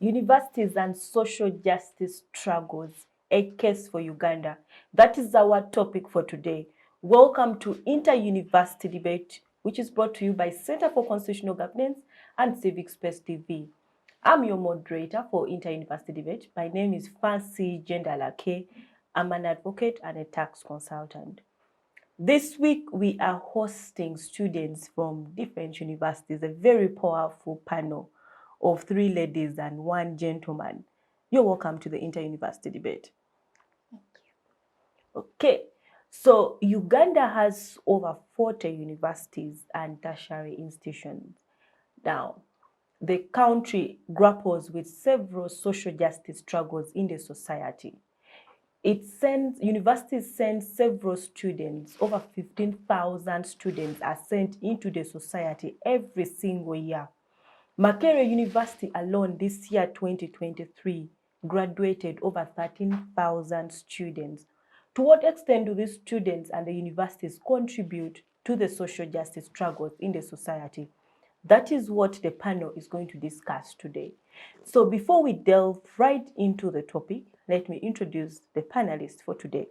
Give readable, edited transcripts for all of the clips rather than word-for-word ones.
Universities and social justice struggles, a case for Uganda. That is our topic for today. Welcome to Inter-University Debate, which is brought to you by Center for Constitutional Governance and Civic Space TV. I'm your moderator for Inter-University Debate. My name is Fancy Jendalake. I'm an advocate and a tax consultant. This week, we are hosting students from different universities, a very powerful panel of 3 ladies and 1 gentleman. You're welcome to the Inter-University Debate. Thank you. Okay, so Uganda has over 40 universities and tertiary institutions. Now, the country grapples with several social justice struggles in the society. Universities send several students, over 15,000 students are sent into the society every single year. Makerere University alone this year, 2023, graduated over 13,000 students. To what extent do these students and the universities contribute to the social justice struggles in the society? That is what the panel is going to discuss today. So before we delve right into the topic, let me introduce the panelists for today.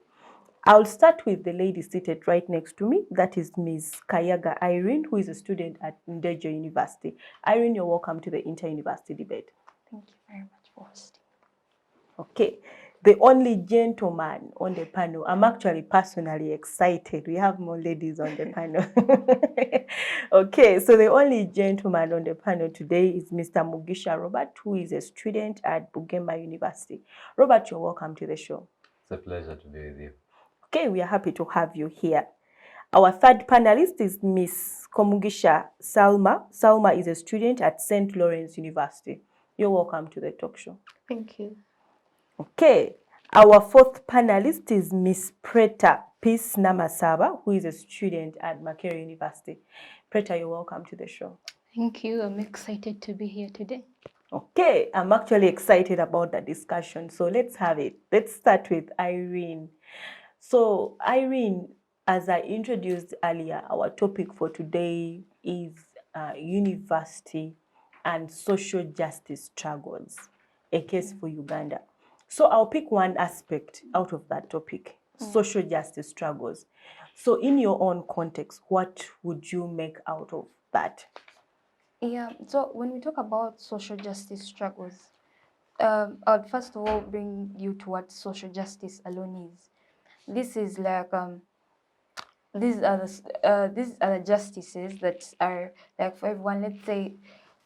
I'll start with the lady seated right next to me. That is Ms. Kayaga Irene, who is a student at Ndejje University. Irene, you're welcome to the Inter-University Debate. Thank you very much for hosting. Okay. The only gentleman on the panel. I'm actually personally excited. We have more ladies on the panel. Okay, so the only gentleman on the panel today is Mr. Mugisha Robert, who is a student at Bugema University. Robert, you're welcome to the show. It's a pleasure to be with you. Okay, we are happy to have you here. Our third panelist is Miss Komugisha Salima. Salima is a student at St. Lawrence University. You're welcome to the talk show. Thank you. Okay, our fourth panelist is Miss Preta Peace Namasaba, who is a student at Makerere University. Preta, you're welcome to the show. Thank you. I'm excited to be here today. Okay, I'm actually excited about the discussion, so let's have it. Let's start with Irene. So, Irene, as I introduced earlier, our topic for today is university and social justice struggles, a case for Uganda. So I'll pick one aspect out of that topic, social justice struggles. So in your own context, what would you make out of that? Yeah, so when we talk about social justice struggles, I'll first of all bring you to what social justice alone is. This is like these are the justices that are like for everyone. Let's say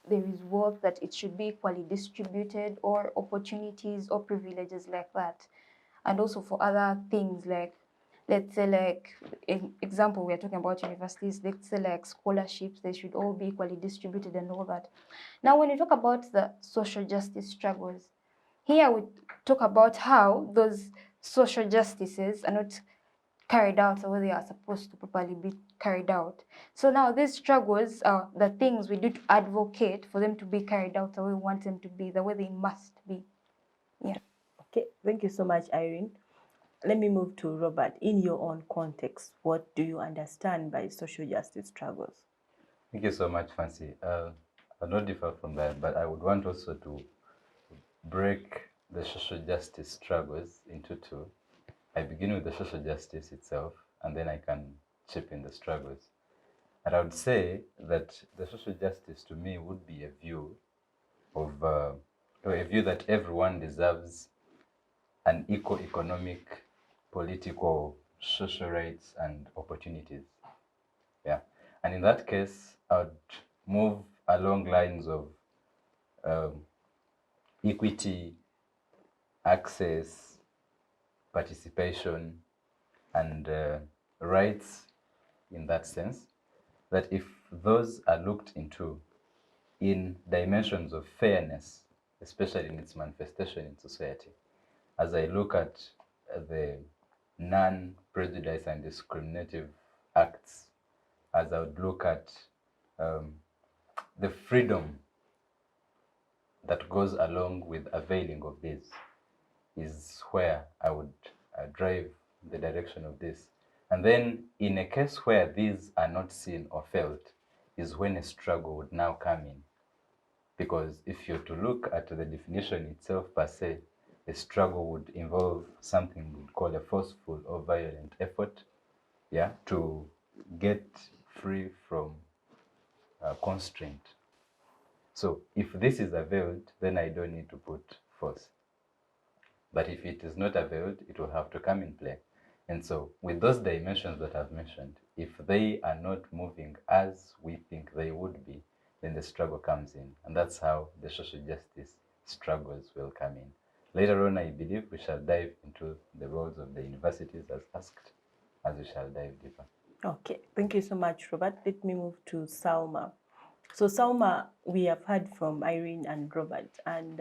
there is wealth, that it should be equally distributed, or opportunities or privileges like that. And also for other things, like let's say, like in example, we are talking about universities, let's say like scholarships, they should all be equally distributed and all that. Now when you talk about the social justice struggles, here we talk about how those social justices are not carried out the way they are supposed to properly be carried out. So now these struggles are the things we do to advocate for them to be carried out the way we want them to be, the way they must be. Yeah. Okay, thank you so much, Irene. Let me move to Robert. In your own context, what do you understand by social justice struggles? Thank you so much, Fancy. I'll not differ from that, but I would want also to break the social justice struggles into 2. I begin with the social justice itself, and then I can chip in the struggles. And I would say that the social justice to me would be a view of a view that everyone deserves an equal economic, political, social rights and opportunities. Yeah, and in that case, I would move along lines of equity, access, participation, and rights in that sense, that if those are looked into in dimensions of fairness, especially in its manifestation in society, as I look at the non-prejudice and discriminative acts, as I would look at the freedom that goes along with availing of this, is where I would drive the direction of this. And then in a case where these are not seen or felt is when a struggle would now come in. Because if you're to look at the definition itself per se, a struggle would involve something we'd call a forceful or violent effort, yeah, to get free from constraint. So if this is availed, then I don't need to put force. But if it is not availed, it will have to come in play. And so with those dimensions that I've mentioned, if they are not moving as we think they would be, then the struggle comes in. And that's how the social justice struggles will come in. Later on, I believe we shall dive into the roles of the universities as asked, as we shall dive deeper. Okay, thank you so much, Robert. Let me move to Salma. So Salma, we have heard from Irene and Robert, and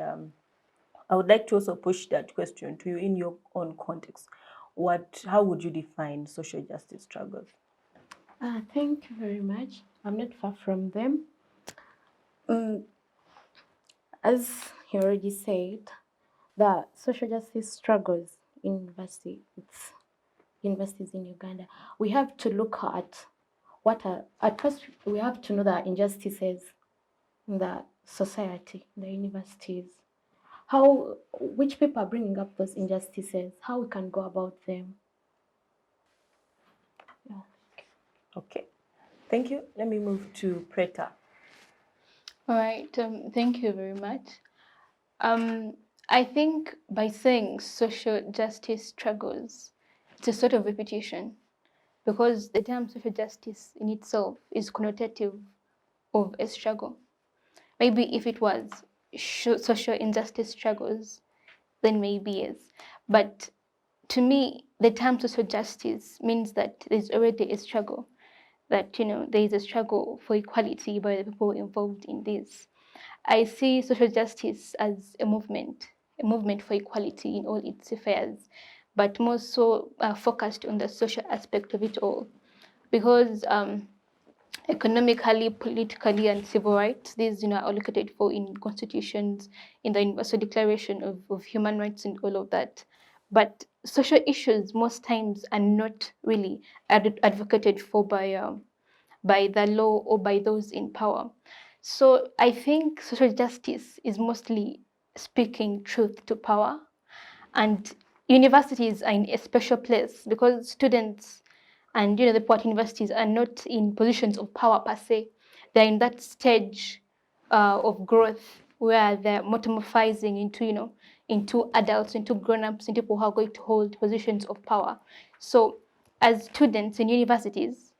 I would like to also push that question to you in your own context. How would you define social justice struggles? Thank you very much. I'm not far from them. As he already said, the social justice struggles in universities in Uganda. We have to look at at first we have to know the injustices in the society, the universities, which people are bringing up those injustices, how we can go about them. Yeah. Okay, thank you. Let me move to Preta. All right, thank you very much. I think by saying social justice struggles, it's a sort of repetition because the term social justice in itself is connotative of a struggle. Maybe if it was social injustice struggles, then maybe yes. But to me, the term social justice means that there's already a struggle, that there is a struggle for equality by the people involved in this. I see social justice as a movement for equality in all its affairs, but more so focused on the social aspect of it all. Because economically, politically, and civil rights, these are allocated for in constitutions, in the Universal Declaration of Human Rights and all of that. But social issues most times are not really advocated for by the law or by those in power. So I think social justice is mostly speaking truth to power, and universities are in a special place because students and the port universities are not in positions of power per se. They're in that stage of growth where they're metamorphosing into adults, into grown-ups, into people who are going to hold positions of power. So as students in universities,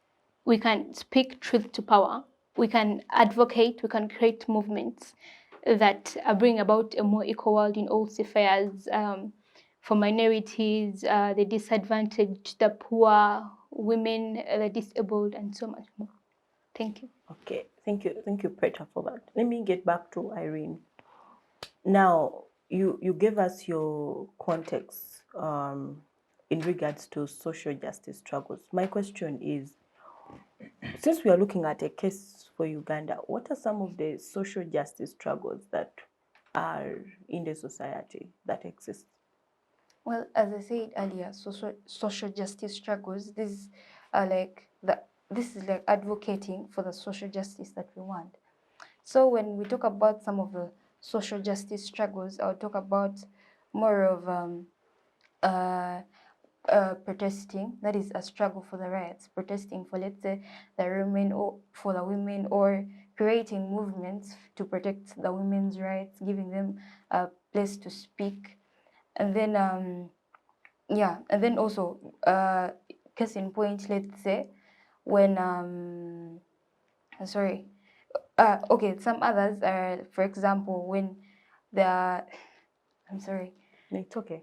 we can speak truth to power. We can advocate, we can create movements that bring about a more equal world in all spheres, for minorities, the disadvantaged, the poor, women, the disabled, and so much more. Thank you. Okay, thank you, Preta, for that. Let me get back to Irene. Now, you gave us your context in regards to social justice struggles. My question is, since we are looking at a case for Uganda, what are some of the social justice struggles that are in the society that exist? Well, as I said earlier, social justice struggles. This is like advocating for the social justice that we want. So when we talk about some of the social justice struggles, I'll talk about more of protesting. That is a struggle for the rights, protesting for, let's say, the women, or for the women, or creating movements to protect the women's rights, giving them a place to speak. And then and then also case in point, let's say, when some others are, for example, when It's okay.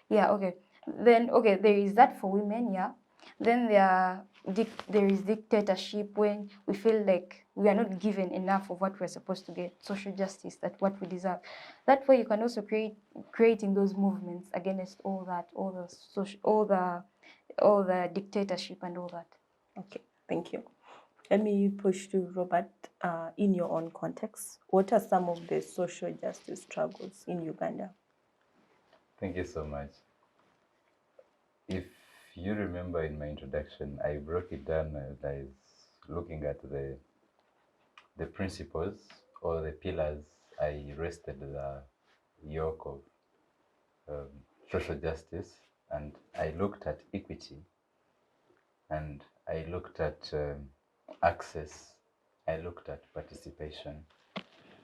Then there is that for women, then there is dictatorship, when we feel like we are not given enough of what we're supposed to get, social justice, that what we deserve. That way you can also creating those movements against all that, all the dictatorship and all that. Okay, thank you. Let me push to Robert. In your own context, what are some of the social justice struggles in Uganda? Thank you so much. If you remember in my introduction, I broke it down as looking at the principles or the pillars I rested the yoke of social justice, and I looked at equity, and I looked at access, I looked at participation,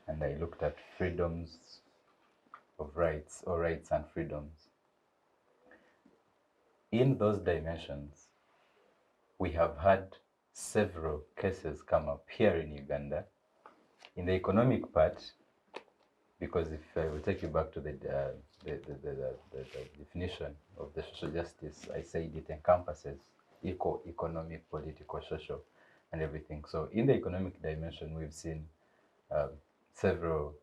and I looked at freedoms of rights, or rights and freedoms. In those dimensions, we have had several cases come up here in Uganda. In the economic part, because if I will take you back to the definition of the social justice, I said it encompasses economic, political, social, and everything. So in the economic dimension, we've seen several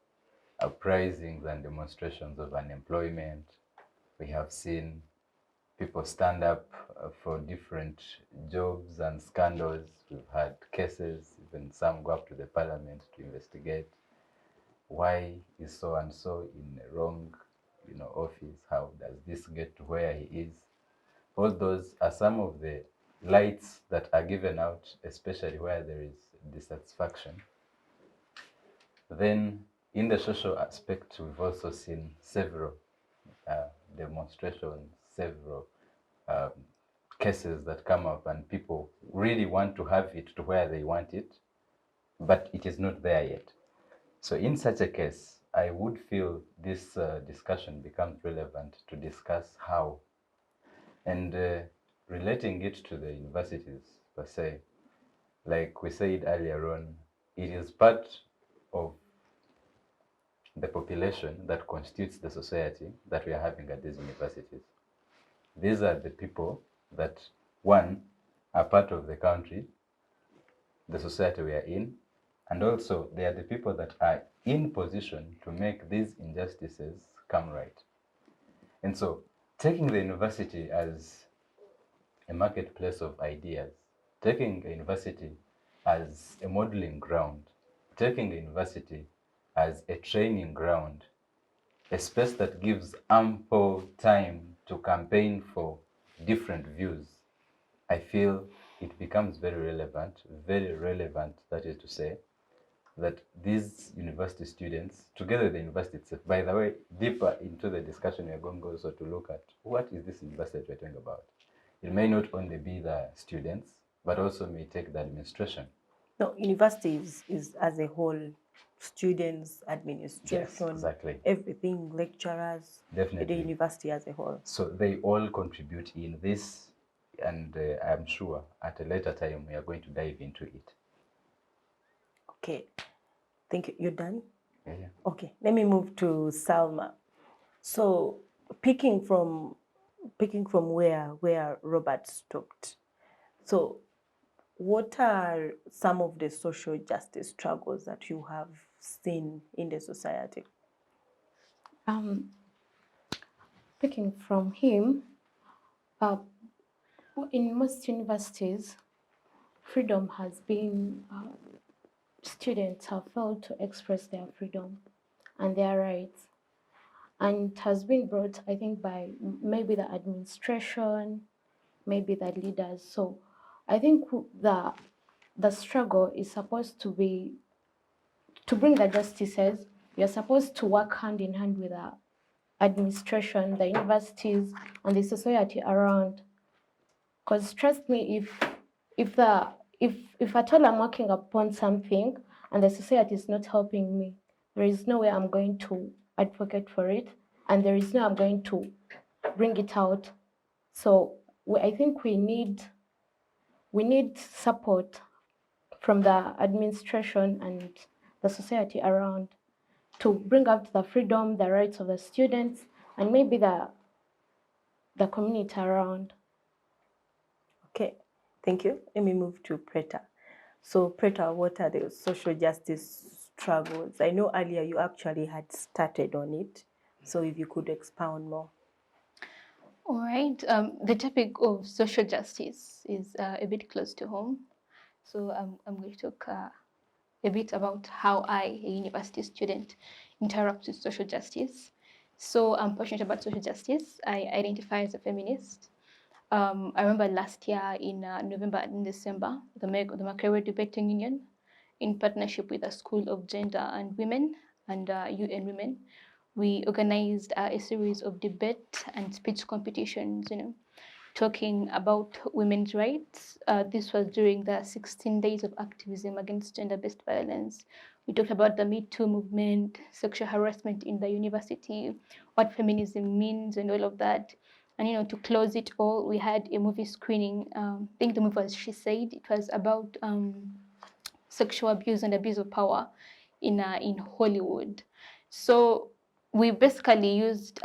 uprisings and demonstrations of unemployment. We have seen people stand up for different jobs and scandals. We've had cases, even some go up to the parliament to investigate. Why is so and so in a wrong, office? How does this get to where he is? All those are some of the lights that are given out, especially where there is dissatisfaction. Then, in the social aspect, we've also seen several demonstrations, several cases that come up, and people really want to have it to where they want it, but it is not there yet. So in such a case, I would feel this discussion becomes relevant to discuss how, and relating it to the universities per se, like we said earlier on, it is part of the population that constitutes the society that we are having at these universities. These are the people that, one, are part of the country, the society we are in, and also they are the people that are in position to make these injustices come right. And so taking the university as a marketplace of ideas, taking a university as a modeling ground, taking a university as a training ground, a space that gives ample time to campaign for different views, I feel it becomes very relevant, that is to say, that these university students, together with the university itself, by the way, deeper into the discussion, we are going also to look at what is this university that we're talking about. It may not only be the students, but also may take the administration. No, university is as a whole, students, administration, Yes, exactly. everything, lecturers, Definitely. the university as a whole. So they all contribute in this, and I'm sure at a later time we are going to dive into it. Okay, thank you. You're done? Yeah. Okay, let me move to Salma. So picking from where Robert stopped. So what are some of the social justice struggles that you have seen in the society? Picking from him, in most universities, freedom has been, students have failed to express their freedom and their rights. And it has been brought, I think, by maybe the administration, maybe the leaders. So I think the struggle is supposed to be to bring the justices. You're supposed to work hand in hand with the administration, the universities, and the society around. Because trust me, if at all I'm working upon something and the society is not helping me, there is no way I'm going to advocate for it, and there is no way I'm going to bring it out. So I think we need support from the administration and the society around to bring out the freedom, the rights of the students, and maybe the community around. Okay, thank you. Let me move to Preta. So Preta, what are the social justice struggles? I know earlier you actually had started on it, so if you could expound more. All right. The topic of social justice is a bit close to home. So I'm going to talk a bit about how I, a university student, interact with social justice. So I'm passionate about social justice. I identify as a feminist. I remember last year in November and December, the Makerere Debating Union in partnership with the School of Gender and Women and UN Women. We organized a series of debate and speech competitions, talking about women's rights. This was during the 16 days of activism against gender-based violence. We talked about the Me Too movement, sexual harassment in the university, what feminism means and all of that. And to close it all, we had a movie screening. I think the movie was She Said. It was about sexual abuse and abuse of power in Hollywood. So we basically used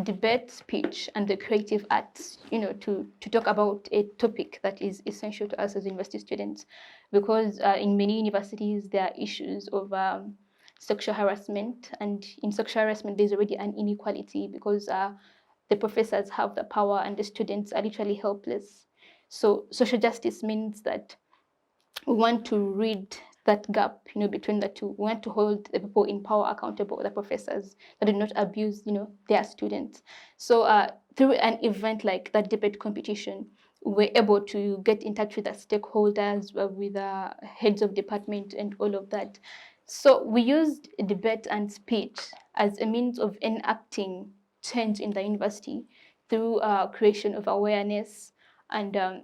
debate, speech, and the creative arts, to talk about a topic that is essential to us as university students, because in many universities there are issues of sexual harassment, and in sexual harassment there's already an inequality because the professors have the power and the students are literally helpless. So social justice means that we want to read that gap, between the two. We want to hold the people in power accountable, the professors, that do not abuse, their students. So through an event like that debate competition, we're able to get in touch with the stakeholders, with the heads of department and all of that. So we used debate and speech as a means of enacting change in the university through creation of awareness and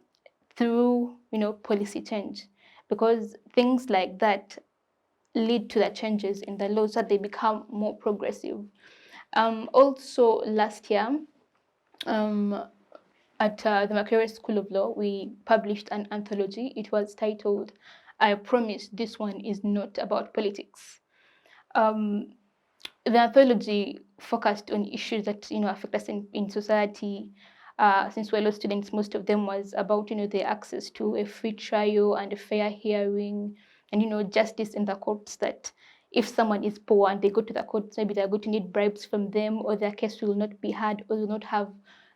through, policy change, because things like that lead to the changes in the laws so that they become more progressive. Also, last year, at the Makerere School of Law, we published an anthology. It was titled, "I Promise This One Is Not About Politics." The anthology focused on issues that affect us in society. Since we're law students, most of them was about the access to a free trial and a fair hearing, and justice in the courts. That if someone is poor and they go to the courts, maybe they're going to need bribes from them, or their case will not be heard, or will not have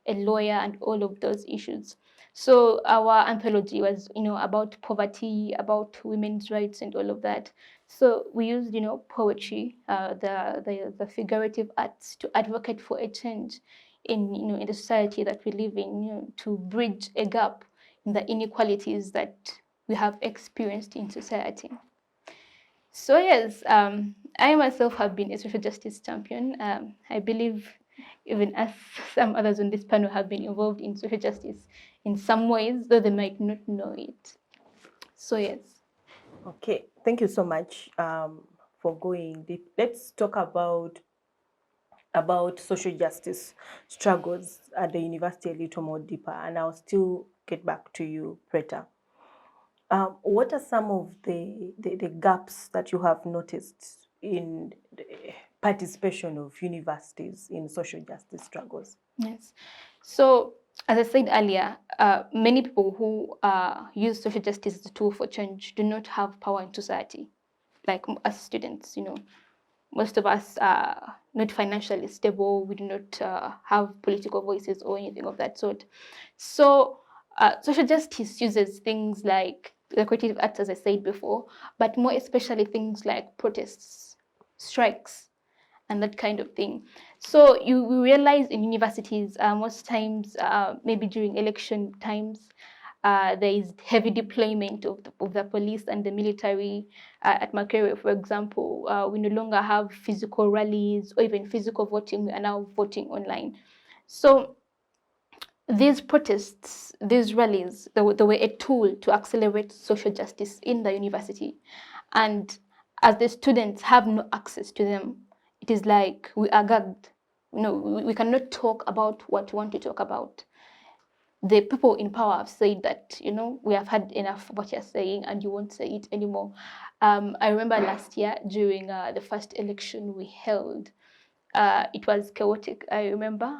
a lawyer, and all of those issues. So our anthology was about poverty, about women's rights, and all of that. So we used poetry, the figurative arts, to advocate for a change in the society that we live in, to bridge a gap in the inequalities that we have experienced in society. So yes, I myself have been a social justice champion. I believe even as some others on this panel have been involved in social justice in some ways, though they might not know it. So yes. Okay, thank you so much for going deep. Let's talk about social justice struggles at the university a little more deeper, and I'll still get back to you, Preta. What are some of the gaps that you have noticed in the participation of universities in social justice struggles? Yes. So, as I said earlier, many people who use social justice as a tool for change do not have power in society. Like as students, most of us are not financially stable. We do not have political voices or anything of that sort. So, social justice uses things like the creative arts, as I said before, but more especially things like protests, strikes, and that kind of thing. So you realize in universities, most times, maybe during election times, there is heavy deployment of the police and the military. At Makerere, for example, we no longer have physical rallies or even physical voting. We are now voting online. So these protests, these rallies, they were a tool to accelerate social justice in the university. And as the students have no access to them, it is like we are gagged. We cannot talk about what we want to talk about. The people in power have said that, we have had enough of what you're saying and you won't say it anymore. I remember last year during the first election we held, it was chaotic. I remember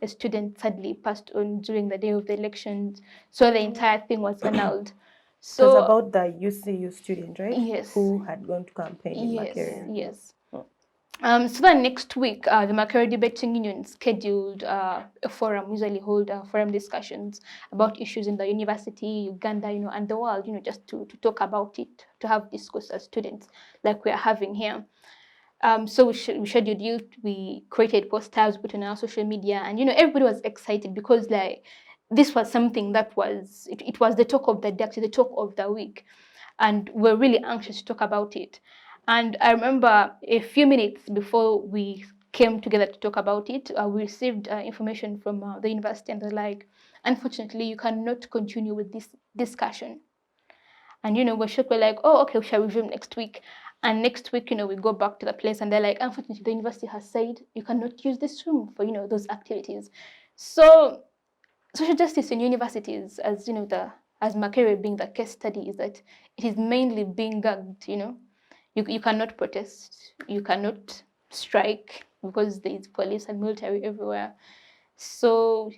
a student sadly passed on during the day of the elections, so the entire thing was annulled. So it was about the UCU student, right? Yes. Who had gone to campaign in Yes, Makerere. yes. So then next week, the Makerere Debating Union scheduled a forum, usually hold forum discussions about issues in the university, Uganda, and the world, just to talk about it, to have discourse as students like we are having here. So we scheduled youth, we created posters, put on our social media, and everybody was excited because like this was something that was it was the talk of the day, actually the talk of the week. and we're really anxious to talk about it. And I remember a few minutes before we came together to talk about it, we received information from the university, and they're like, unfortunately, you cannot continue with this discussion. And, we're shocked. We're like, oh, okay, we shall resume next week. And next week, we go back to the place, and they're like, unfortunately, the university has said you cannot use this room for, those activities. So social justice in universities, as as Makerere being the case study, is that it is mainly being gagged. You cannot protest, you cannot strike because there is police and military everywhere. So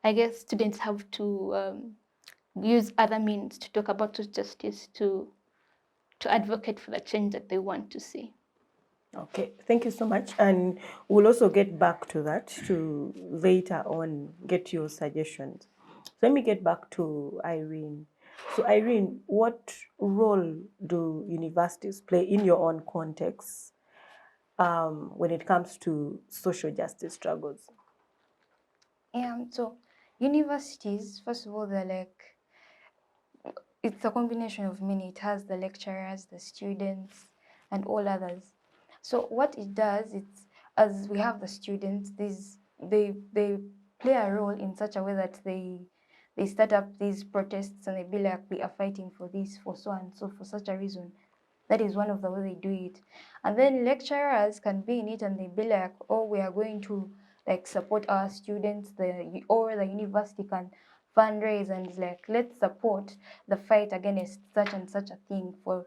I guess students have to use other means to talk about social justice, to advocate for the change that they want to see. Okay, thank you so much. And we'll also get back to that to later on get your suggestions. So let me get back to Irene. So Irene, what role do universities play in your own context when it comes to social justice struggles? So universities, first of all, they're like, it's a combination of many. It has the lecturers, the students, and all others. So what it does, it's, as we have the students, they play a role in such a way that they start up these protests, and they be like, we are fighting for this, for so and so, for such a reason. That is one of the way they do it. And then lecturers can be in it, and they be like, oh, we are going to like support our students, or the university can fundraise and is like, let's support the fight against such and such a thing for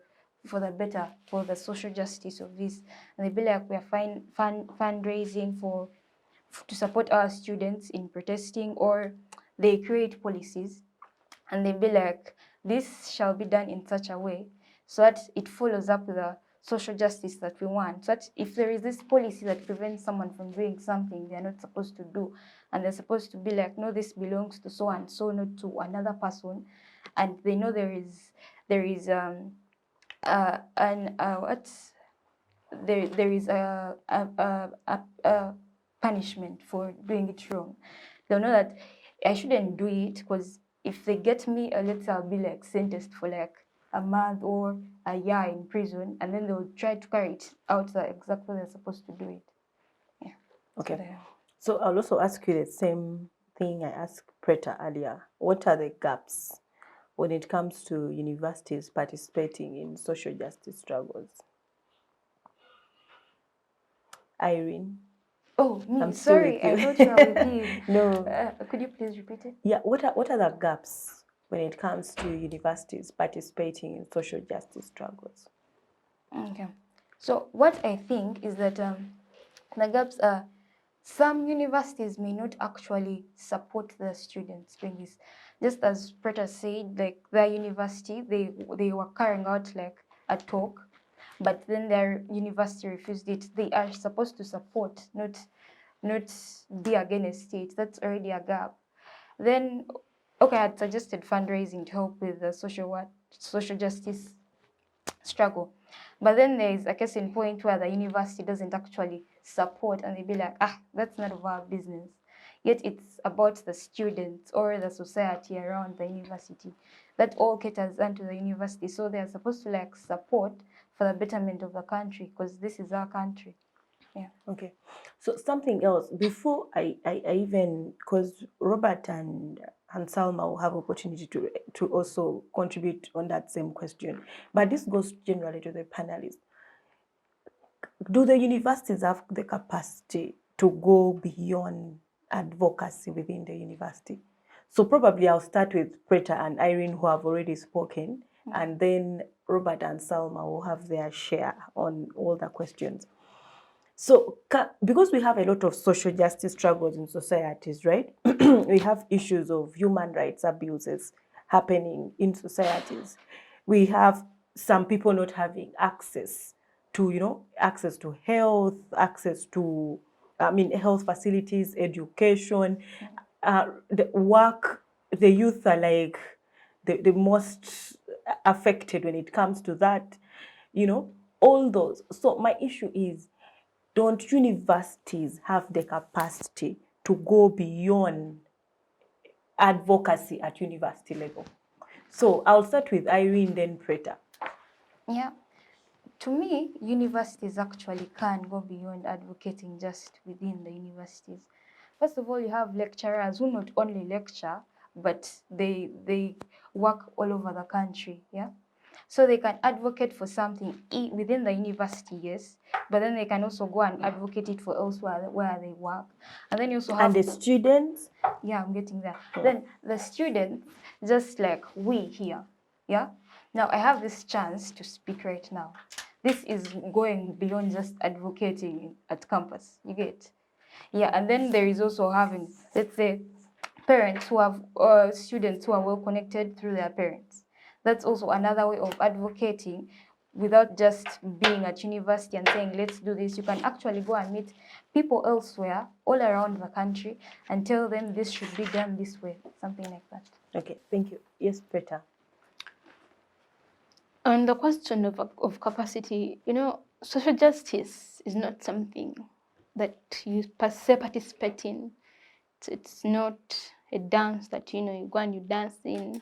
the better, for the social justice of this. And they be like, we are fundraising to support our students in protesting, or they create policies and they be like, this shall be done in such a way so that it follows up with the social justice that we want. So that if there is this policy that prevents someone from doing something they're not supposed to do, and they're supposed to be like, no, this belongs to so and so, not to another person, and they know there is a punishment for doing it wrong, they'll know that I shouldn't do it, because if they get me, let's say I'll be like sentenced for like a month or a year in prison, and then they'll try to carry it out the exact way they're supposed to do it. Yeah. Okay. So I'll also ask you the same thing I asked Preta earlier. What are the gaps when it comes to universities participating in social justice struggles? Irene? Oh, me, I'm still sorry, with you. I thought you were with me. No. Could you please repeat it? Yeah, what are the gaps when it comes to universities participating in social justice struggles? Okay. So what I think is that the gaps are, some universities may not actually support the students doing this. Just as Preta said, like their university, they were carrying out like a talk, but then their university refused it. They are supposed to support, not be against it. That's already a gap. Then, okay, I had suggested fundraising to help with the social justice struggle. But then there is a case in point where the university doesn't actually support, and they be like, that's none of our business. Yet it's about the students or the society around the university. That all caters onto the university. So they are supposed to like support for the betterment of the country, because this is our country. Yeah. Okay. So something else, before I even, because Robert and Salma will have opportunity to also contribute on that same question. But this goes generally to the panelists. Do the universities have the capacity to go beyond advocacy within the university? So probably I'll start with Preta and Irene, who have already spoken, and then Robert and Salma will have their share on all the questions. So because we have a lot of social justice struggles in societies, right? We have issues of human rights abuses happening in societies. We have some people not having access to, access to health, access to, health facilities, education, the work. The youth are like the most affected when it comes to that, all those. So my issue is, don't universities have the capacity to go beyond advocacy at university level? So I'll start with Irene, then Preta. Yeah. To me, universities actually can go beyond advocating just within the universities. First of all, you have lecturers who not only lecture, but they work all over the country. Yeah. So they can advocate for something within the university, yes, but then they can also go and advocate it for elsewhere where they work. And then you also have And the students? yeah, I'm getting there. Then the students, just like we here, yeah. Now I have this chance to speak right now. This is going beyond just advocating at campus. You get, yeah. And then there is also having, let's say, parents who have students who are well connected through their parents. That's also another way of advocating without just being at university and saying, let's do this. You can actually go and meet people elsewhere, all around the country, and tell them this should be done this way, something like that. Okay, thank you. Yes, Preta. On the question of capacity, social justice is not something that you per se participate in. It's not a dance that you go and you dance in.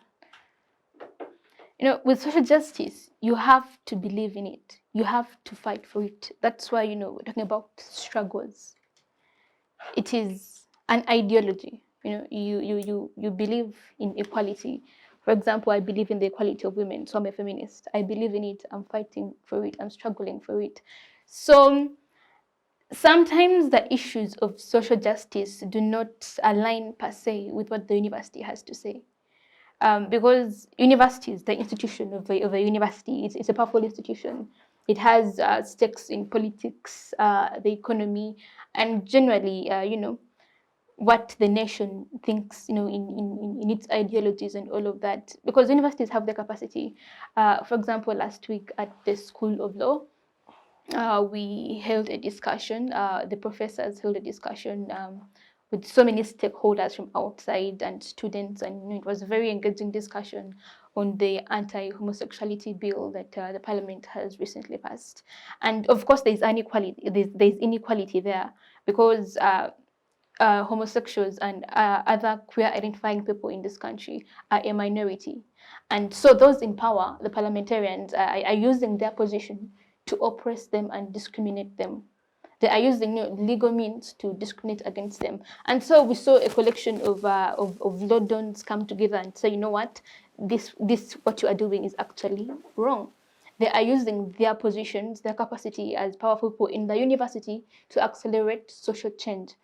With social justice, you have to believe in it. You have to fight for it. That's why we're talking about struggles. It is an ideology. You believe in equality. For example, I believe in the equality of women, so I'm a feminist. I believe in it. I'm fighting for it. I'm struggling for it. So sometimes the issues of social justice do not align per se with what the university has to say. Because universities, the institution of a university, it's a powerful institution. It has stakes in politics, the economy, and generally, what the nation thinks, in its ideologies and all of that. Because universities have the capacity. For example, last week at the School of Law, we held a discussion. The professors held a discussion with so many stakeholders from outside and students, and it was a very engaging discussion on the anti-homosexuality bill that the parliament has recently passed. And of course, there's inequality there because homosexuals and other queer identifying people in this country are a minority. And so those in power, the parliamentarians, are using their position to oppress them and discriminate them. They are using legal means to discriminate against them. And so we saw a collection of law dons come together and say, you know what, this what you are doing is actually wrong. They are using their positions, their capacity as powerful people in the university to accelerate social change.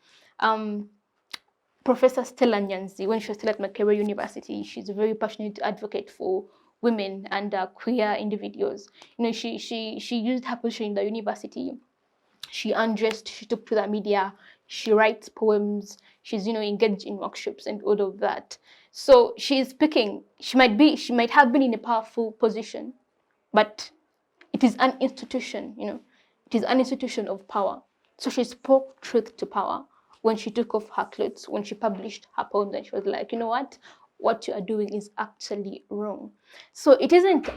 Professor Stella Nyanzi, when she was still at Makerere University, she's a very passionate advocate for women and queer individuals. She used her position in the university. She undressed, she took to the media, she writes poems, she's engaged in workshops and all of that. So she's speaking, she might have been in a powerful position, but it is an institution, it is an institution of power. So she spoke truth to power when she took off her clothes, when she published her poems, and she was like, you know what you are doing is actually wrong. So it isn't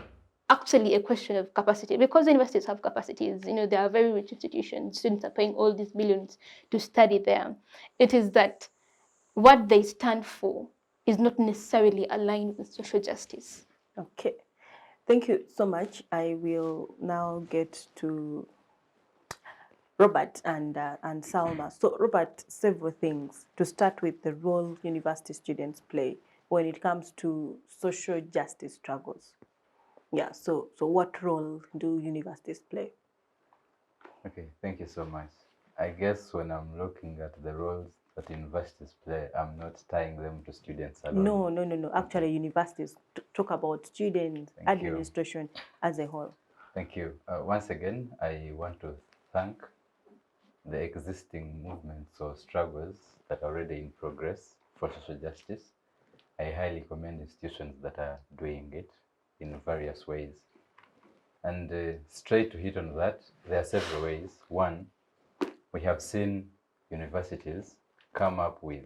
actually a question of capacity, because universities have capacities. They are very rich institutions. Students are paying all these millions to study there. It is that what they stand for is not necessarily aligned with social justice. Okay. Thank you so much. I will now get to Robert and Salma. So, Robert, several things. To start with, the role university students play when it comes to social justice struggles. Yeah, so what role do universities play? Okay, thank you so much. I guess when I'm looking at the roles that universities play, I'm not tying them to students alone. No. Actually, universities talk about students, administration as a whole. Thank you. Once again, I want to thank the existing movements or struggles that are already in progress for social justice. I highly commend institutions that are doing it in various ways. And straight to hit on that, there are several ways. One, we have seen universities come up with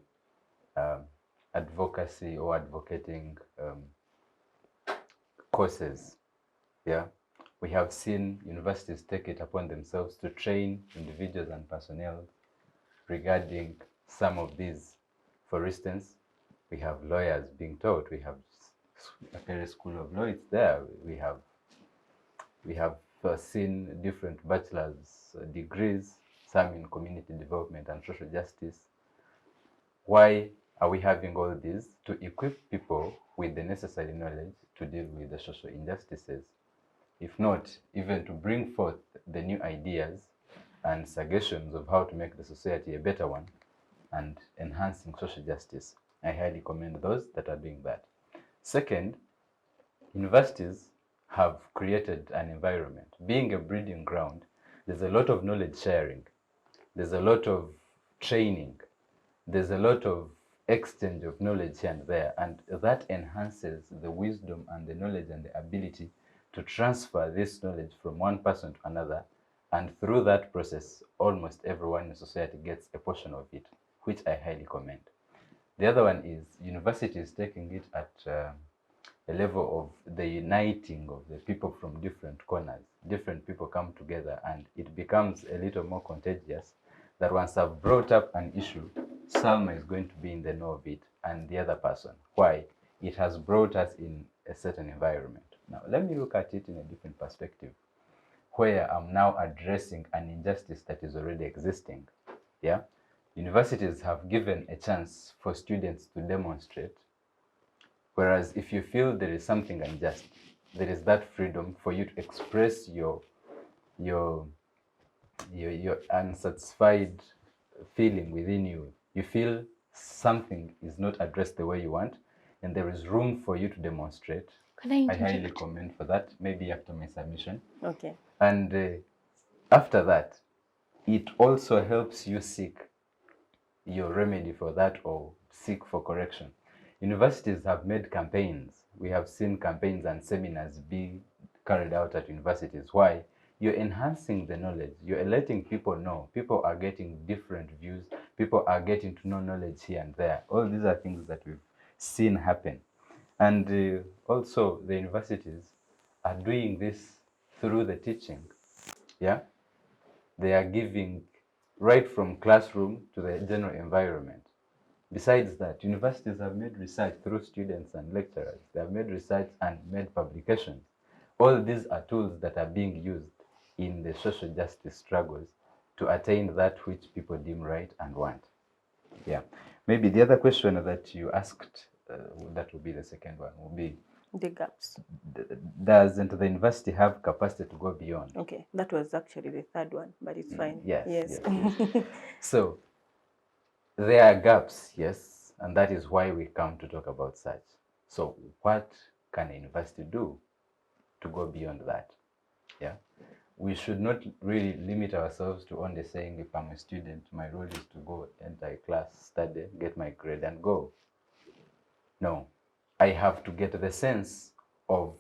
advocacy or advocating courses. Yeah, we have seen universities take it upon themselves to train individuals and personnel regarding some of these. For instance, we have lawyers being taught. We have Makerere School of Law, it's there. We have We have seen different bachelor's degrees, some in community development and social justice. Why are we having all these? To equip people with the necessary knowledge to deal with the social injustices. If not, even to bring forth the new ideas and suggestions of how to make the society a better one and enhancing social justice. I highly commend those that are doing that. Second, universities have created an environment. Being a breeding ground, there's a lot of knowledge sharing, there's a lot of training, there's a lot of exchange of knowledge here and there, and that enhances the wisdom and the knowledge and the ability to transfer this knowledge from one person to another, and through that process, almost everyone in society gets a portion of it, which I highly commend. The other one is universities taking it at a level of the uniting of the people from different corners. Different people come together and it becomes a little more contagious, that once I've brought up an issue, Salma is going to be in the know of it and the other person. Why? It has brought us in a certain environment. Now, let me look at it in a different perspective, where I'm now addressing an injustice that is already existing. Yeah? Universities have given a chance for students to demonstrate, whereas if you feel there is something unjust, there is that freedom for you to express your unsatisfied feeling within you. You feel something is not addressed the way you want, and there is room for you to demonstrate. Can I I interject? highly commend for that, maybe after my submission. Okay. And after that, it also helps you seek your remedy for that or seek for correction. Universities have made campaigns. We have seen campaigns and seminars be carried out at universities. Why? You're enhancing the knowledge. You're letting people know. People are getting different views. People are getting to know knowledge here and there. All these are things that we've seen happen. And also the universities are doing this through the teaching. Yeah? They are giving right from classroom to the general environment. Besides that, universities have made research through students and lecturers. They have made research and made publications. All these are tools that are being used in the social justice struggles to attain that which people deem right and want. Yeah. Maybe the other question that you asked, that will be the second one, will be, The gaps. doesn't the university have capacity to go beyond? Okay, that was actually the third one, but it's fine. Yes, Yes. yes. So there are gaps, yes, and that is why we come to talk about such. So what can a university do to go beyond that? Yeah, we should not really limit ourselves to only saying, if I'm a student, my role is to go enter a class, study, get my grade and go. No, I have to get the sense of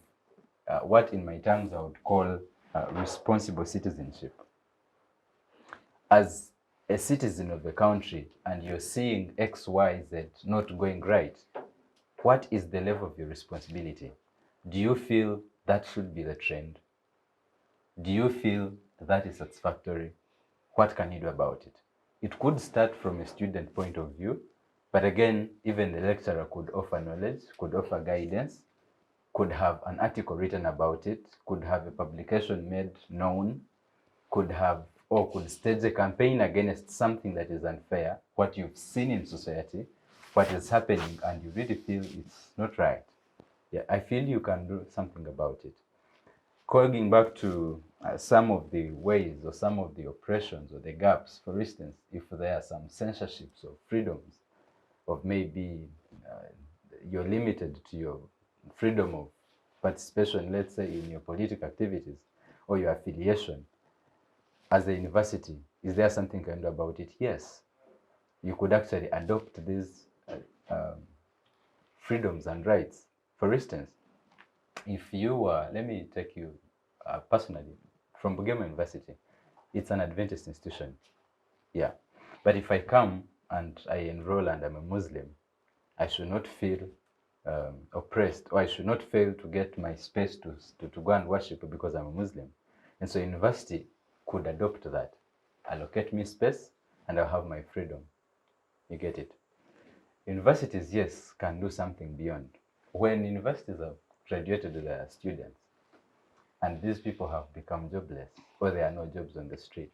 what in my terms I would call responsible citizenship. As a citizen of the country and you're seeing X, Y, Z not going right, what is the level of your responsibility? Do you feel that should be the trend? Do you feel that is satisfactory? What can you do about it? It could start from a student point of view, but again, even the lecturer could offer knowledge, could offer guidance, could have an article written about it, could have a publication made known, could stage a campaign against something that is unfair, what you've seen in society, what is happening, and you really feel it's not right. Yeah, I feel you can do something about it. Going back to some of the ways or some of the oppressions or the gaps, for instance, if there are some censorships or freedoms of maybe you're limited to your freedom of participation, let's say in your political activities or your affiliation, as a university, is there something you can do about it? Yes. You could actually adopt these freedoms and rights. For instance, if you were, let me take you personally, from Bugema University, it's an Adventist institution. Yeah. But if I come and I enroll and I'm a Muslim, I should not feel oppressed, or I should not fail to get my space to go and worship because I'm a Muslim. And so university could adopt that. Allocate me space and I'll have my freedom. You get it? Universities, yes, can do something beyond. When universities have graduated their students, and these people have become jobless, or there are no jobs on the street.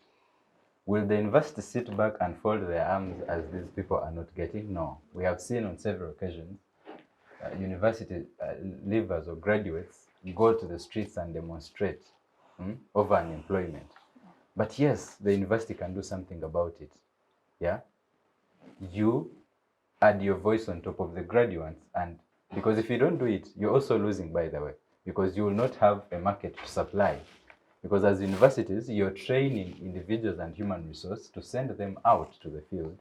Will the university sit back and fold their arms as these people are not getting? No. We have seen on several occasions university leavers or graduates go to the streets and demonstrate over unemployment. But yes, the university can do something about it. Yeah, you add your voice on top of the graduates, and because if you don't do it, you're also losing, by the way, because you will not have a market to supply. Because as universities, you're training individuals and human resource to send them out to the field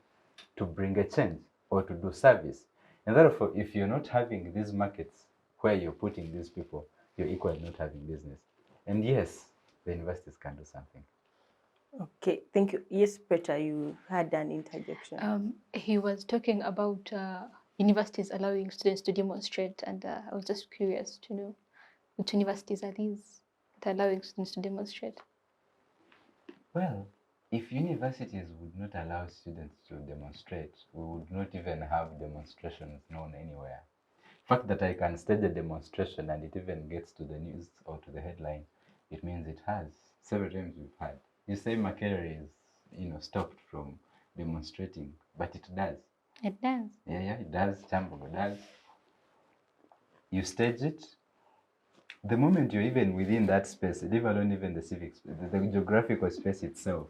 to bring a change or to do service. And therefore, if you're not having these markets where you're putting these people, you're equally not having business. And yes, the universities can do something. Okay, thank you. Yes, Peter, you had an interjection. He was talking about universities allowing students to demonstrate, and I was just curious to know which universities are these that are allowing students to demonstrate. Well, if universities would not allow students to demonstrate, we would not even have demonstrations known anywhere. The fact that I can stage a demonstration and it even gets to the news or to the headline, it means it has. Several times we've had. You say Makerere is, stopped from demonstrating, but it does. It does. Yeah, it does. Chambogo does. You stage it. The moment you're even within that space, leave alone even the civic space, the geographical space itself,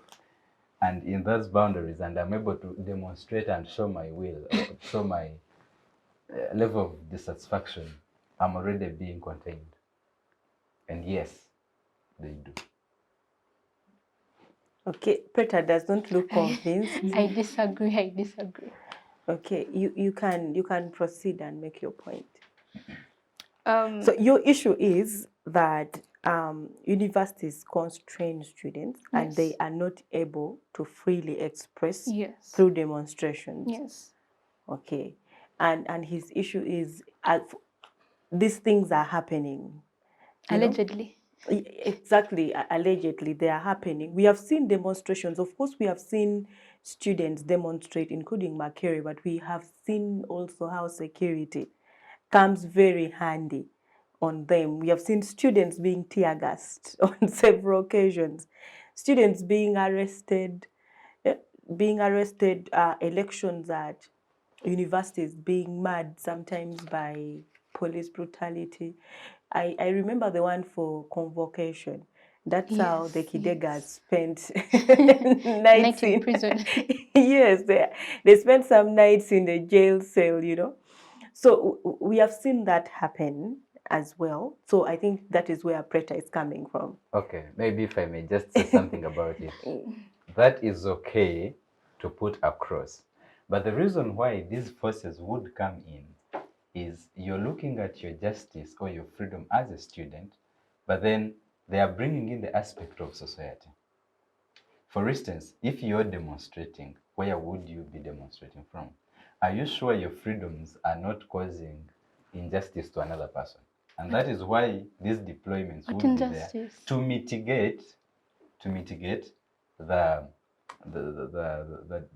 and in those boundaries, and I'm able to demonstrate and show my will, or show my level of dissatisfaction, I'm already being contained. And yes, they do. Okay, Peter does not look convinced. I disagree. Okay, you can proceed and make your point. Um, So your issue is that universities constrain students and they Yes. are not able to freely express Yes. through demonstrations. Yes. Okay, and his issue is these things are happening. you know? Allegedly. Exactly, allegedly they are happening. We have seen demonstrations. Of course, we have seen students demonstrate, including Makerere, but we have seen also how security comes very handy on them. We have seen students being tear gassed on several occasions, students being arrested, elections at universities being mad sometimes by police brutality. I remember the one for convocation. That's how the Yes, Kidegas yes. spent Night nights in in prison. yes, they spent some nights in the jail cell. So we have seen that happen as well. So I think that is where Preta is coming from. Okay, maybe if I may just say something about it. That is okay to put across. But the reason why these forces would come in is you're looking at your justice or your freedom as a student, but then they are bringing in the aspect of society. For instance, if you're demonstrating, where would you be demonstrating from? Are you sure your freedoms are not causing injustice to another person? And that is why these deployments What would be there injustice? to mitigate the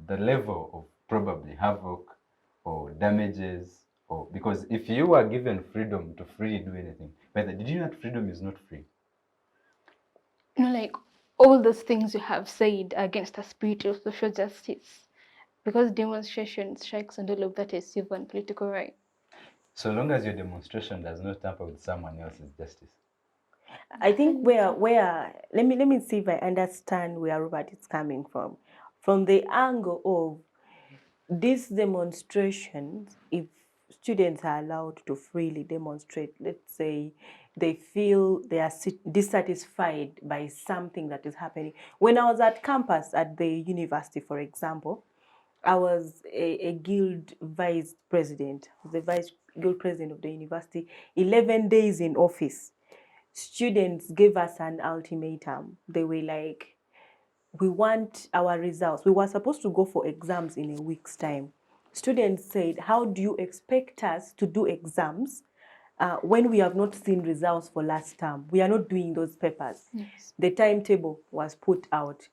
level of probably havoc or damages, or because if you are given freedom to freely do anything, but did you know that freedom is not free? Like all those things you have said against the spirit of social justice, because demonstration strikes and all of that is civil and political right. So long as your demonstration does not tamper with someone else's justice. I think where let me see if I understand where Robert is coming from. From the angle of these demonstrations, if students are allowed to freely demonstrate, let's say they feel they are dissatisfied by something that is happening. When I was at campus at the university, for example, I was a guild vice president, the vice guild president of the university, 11 days in office. Students gave us an ultimatum. They were like, we want our results. We were supposed to go for exams in a week's time. Students said, how do you expect us to do exams when we have not seen results for last term? We are not doing those papers. Yes. The timetable was put out.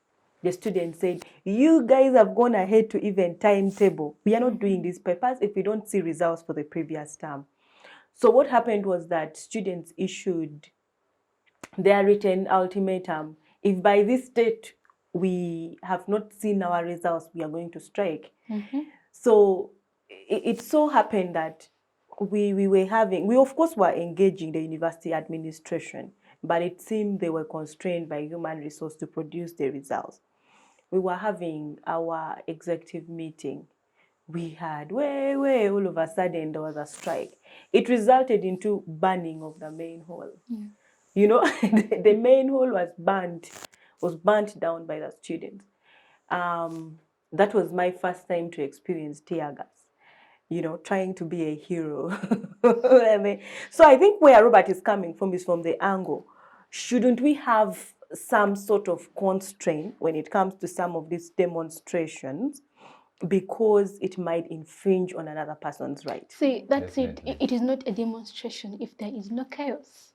The students said, you guys have gone ahead to even timetable. We are not doing these papers if we don't see results for the previous term. So what happened was that students issued their written ultimatum. If by this date we have not seen our results, we are going to strike. So it so happened that we of course were engaging the university administration, but it seemed they were constrained by human resource to produce the results. We were having our executive meeting. We had all of a sudden there was a strike. It resulted into burning of the main hall. You know, the main hall was burnt down by the students. That was my first time to experience tear gas. You know, trying to be a hero. So I think where Robert is coming from is from the angle, shouldn't we have some sort of constraint when it comes to some of these demonstrations, because it might infringe on another person's right? See, that's Definitely. it. It is not a demonstration if there is no chaos.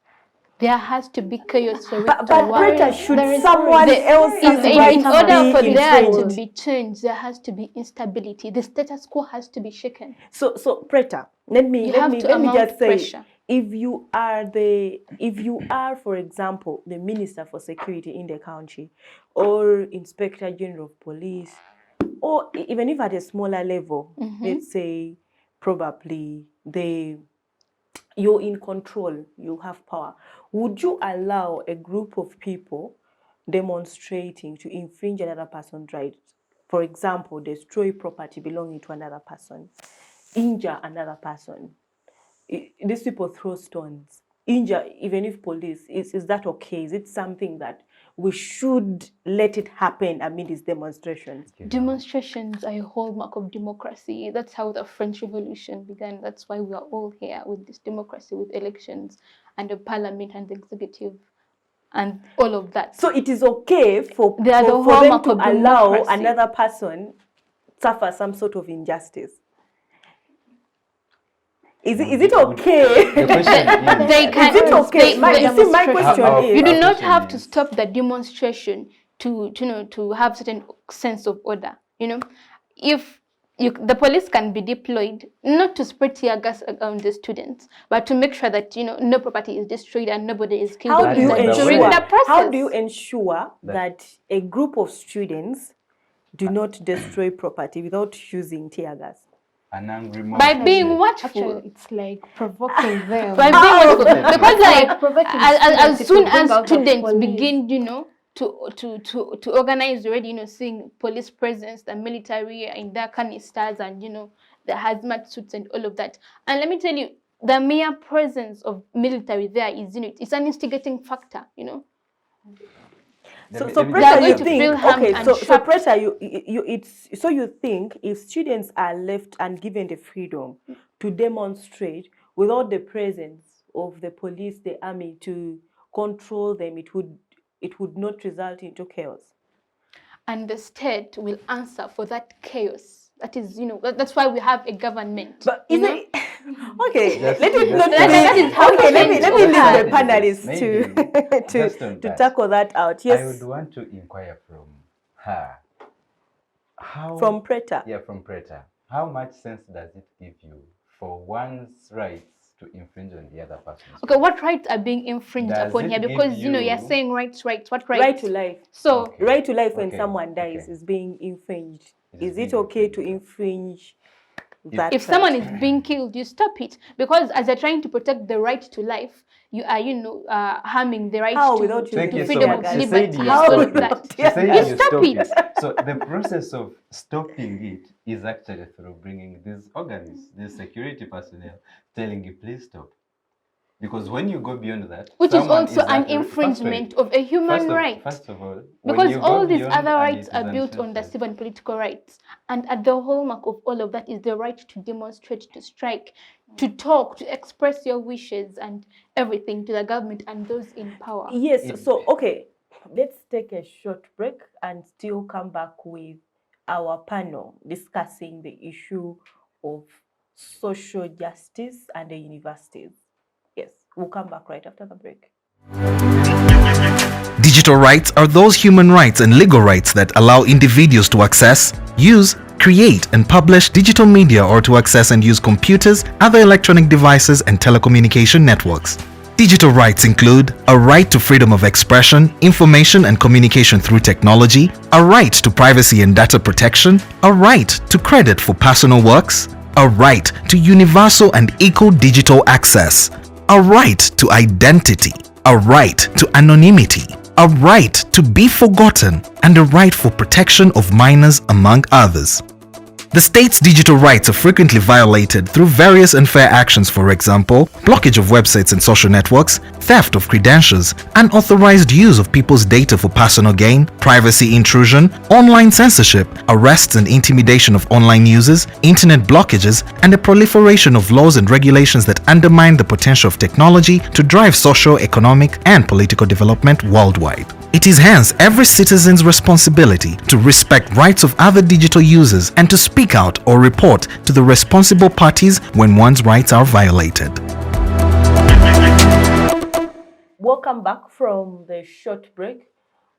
There has to be chaos for it But to work. Preta, should There is- someone else's right in order for be there to infringed? be change, there has to be instability. The status quo has to be shaken. So Preta, let me just say, pressure. if you are, for example, the Minister for Security in the country, or Inspector General of Police, or even if at a smaller level, let's say probably you're in control, you have power, would you allow a group of people demonstrating to infringe another person's rights? For example, destroy property belonging to another person, injure another person. These people throw stones, injure, even if police, is that okay? Is it something that we should let it happen amid these demonstrations? Demonstrations are a hallmark of democracy. That's how the French Revolution began. That's why we are all here with this democracy, with elections and the parliament and the executive and all of that. So it is okay for They are the them hallmark to of allow democracy. another person suffer some sort of injustice. Is it okay? The question is, They can. Is it okay? they- My demonstration. question How- is, You do Our not question have to is- stop the demonstration to have certain sense of order. You know, if the police can be deployed not to spread tear gas around the students, but to make sure that no property is destroyed and nobody is killed how do you during ensure? the process. How do you ensure That- that a group of students do not destroy property without using tear gas? an angry mob. By being watchful. Actually, it's like provoking them. By being watchful. Because like provoking as students, soon it will bring as out the students police. begin, to organize already, seeing police presence, the military in their canisters and the hazmat suits and all of that. And let me tell you, the mere presence of military there is it's an instigating factor, Let So me- so let me- They are Preta, going you to think feel harmed okay? and So trapped. Preta, you think if students are left and given the freedom to demonstrate without the presence of the police, the army to control them, it would not result into chaos. And the state will answer for that chaos. That is, that's why we have a government. But you is know? it okay? Just- Let it just- not That is how okay. Let me change leave the happens. panelists Maybe just on to that. tackle that out. I Yes, would want to inquire from her. How from Preta. Yeah, from Preta. How much sense does it give you for one's rights to infringe on the other person's? Okay, what rights are being infringed Does upon it here? give Because you're you- saying rights. What rights? Right to life. So Okay. Right to life when Okay, someone dies okay. is being infringed. It is Is it being okay to infringed. infringe that? if right? someone is being killed, you stop it, because as you're trying to protect the right to life, you are harming the right How to, without to, using Thank to you so freedom much. of guys? She liberty said and you How all stop of it. that. She said You you stop stop it. it. So the process of stopping it is actually through bringing these organs, these security personnel, telling you please stop. Because when you go beyond that, Which is someone also an actually- infringement of a human right. First of all, when Because you go all these beyond other and rights it are is built on the unfiltered, civil and political rights. And at the hallmark of all of that is the right to demonstrate, to strike, to talk, to express your wishes and everything to the government and those in power. Yes. It- So okay, let's take a short break and still come back with our panel discussing the issue of social justice and the universities. Yes, we'll come back right after the break. Digital rights are those human rights and legal rights that allow individuals to access, use, create, and publish digital media or to access and use computers, other electronic devices, and telecommunication networks. Digital rights include a right to freedom of expression, information and communication through technology, a right to privacy and data protection, a right to credit for personal works, a right to universal and equal digital access, a right to identity, a right to anonymity, a right to be forgotten, and a right for protection of minors, among others. The state's digital rights are frequently violated through various unfair actions, for example, blockage of websites and social networks, theft of credentials, unauthorized use of people's data for personal gain, privacy intrusion, online censorship, arrests and intimidation of online users, internet blockages, and the proliferation of laws and regulations that undermine the potential of technology to drive social, economic, and political development worldwide. It is hence every citizen's responsibility to respect rights of other digital users and to speak out or report to the responsible parties when one's rights are violated. Welcome back from the short break.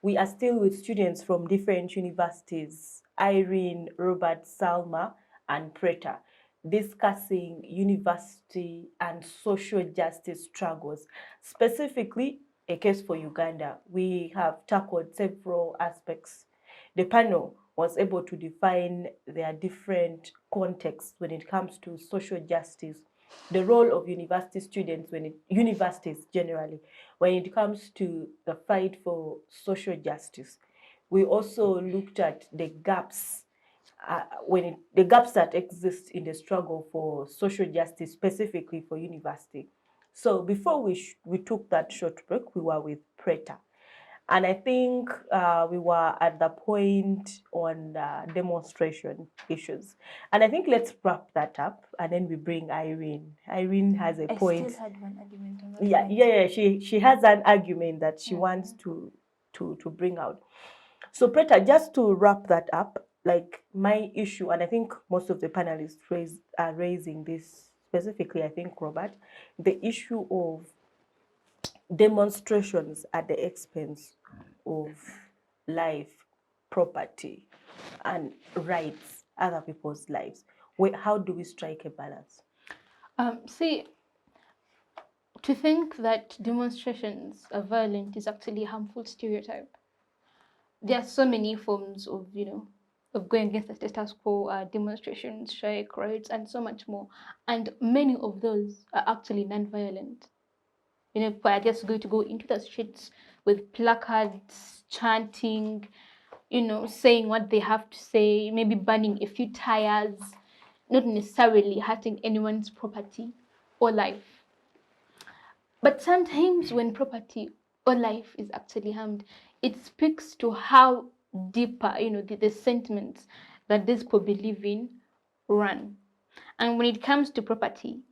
We are still with students from different universities, Irene, Robert, Salma, and Preta, discussing university and social justice struggles, specifically a case for Uganda. We have tackled several aspects. The panel was able to define their different contexts when it comes to social justice, the role of university students, universities generally, when it comes to the fight for social justice. We also looked at the gaps the gaps that exist in the struggle for social justice, specifically for university. So before we took that short break, we were with Preta. And I think we were at the point on demonstration issues. And I think let's wrap that up and then we bring Irene. Irene has a point. I still had one argument on that. Yeah. She has an argument that she wants to bring out. So Preta, just to wrap that up, like my issue, and I think most of the panelists are raising this specifically, I think, Robert, the issue of demonstrations at the expense of life, property, and rights, other people's lives. How do we strike a balance? To think that demonstrations are violent is actually a harmful stereotype. There are so many forms of, of going against the status quo, demonstrations, strike, riots, and so much more. And many of those are actually non-violent. People are just going to go into the streets with placards, chanting, saying what they have to say, maybe burning a few tires, not necessarily hurting anyone's property or life. But sometimes when property or life is actually harmed, it speaks to how deeper, the sentiments that these people believe in run. And when it comes to property,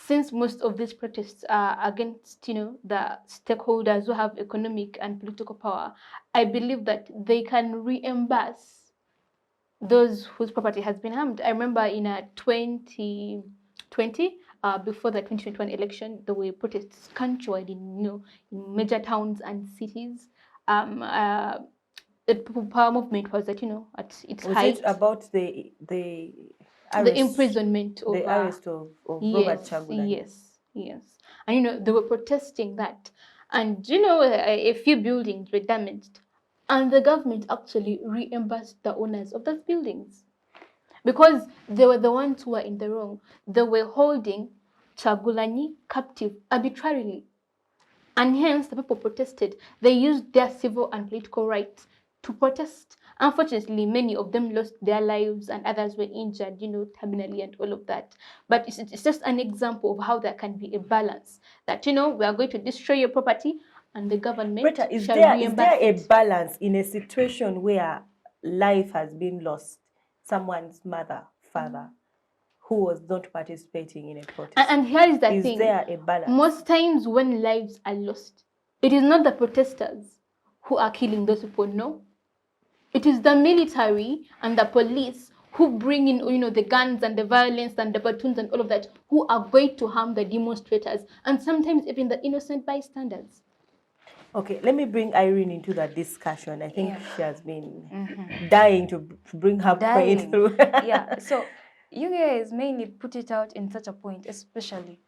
since most of these protests are against, the stakeholders who have economic and political power, I believe that they can reimburse those whose property has been harmed. I remember in 2020, before the 2021 election, there were protests countrywide in major towns and cities. The People Power movement was at at its height. Was it about the imprisonment of the arrest of Robert Chagulanyi? Yes. And they were protesting that, and a few buildings were damaged, and the government actually reimbursed the owners of those buildings because they were the ones who were in the wrong. They were holding Chagulanyi captive arbitrarily, and hence the people protested. They used their civil and political rights to protest. Unfortunately, many of them lost their lives and others were injured, terminally and all of that. But it's just an example of how there can be a balance that, we are going to destroy your property and the government Preta, is shall there reimburse a it. balance in a situation where life has been lost, someone's mother, father, who was not participating in a protest? And here is the thing. Is there a balance? Most times when lives are lost, it is not the protesters who are killing those people, no. It is the military and the police who bring in, the guns and the violence and the batons and all of that, who are going to harm the demonstrators and sometimes even the innocent bystanders. Okay, let me bring Irene into that discussion. I think she has been dying to bring her point through. So you guys mainly put it out in such a point, especially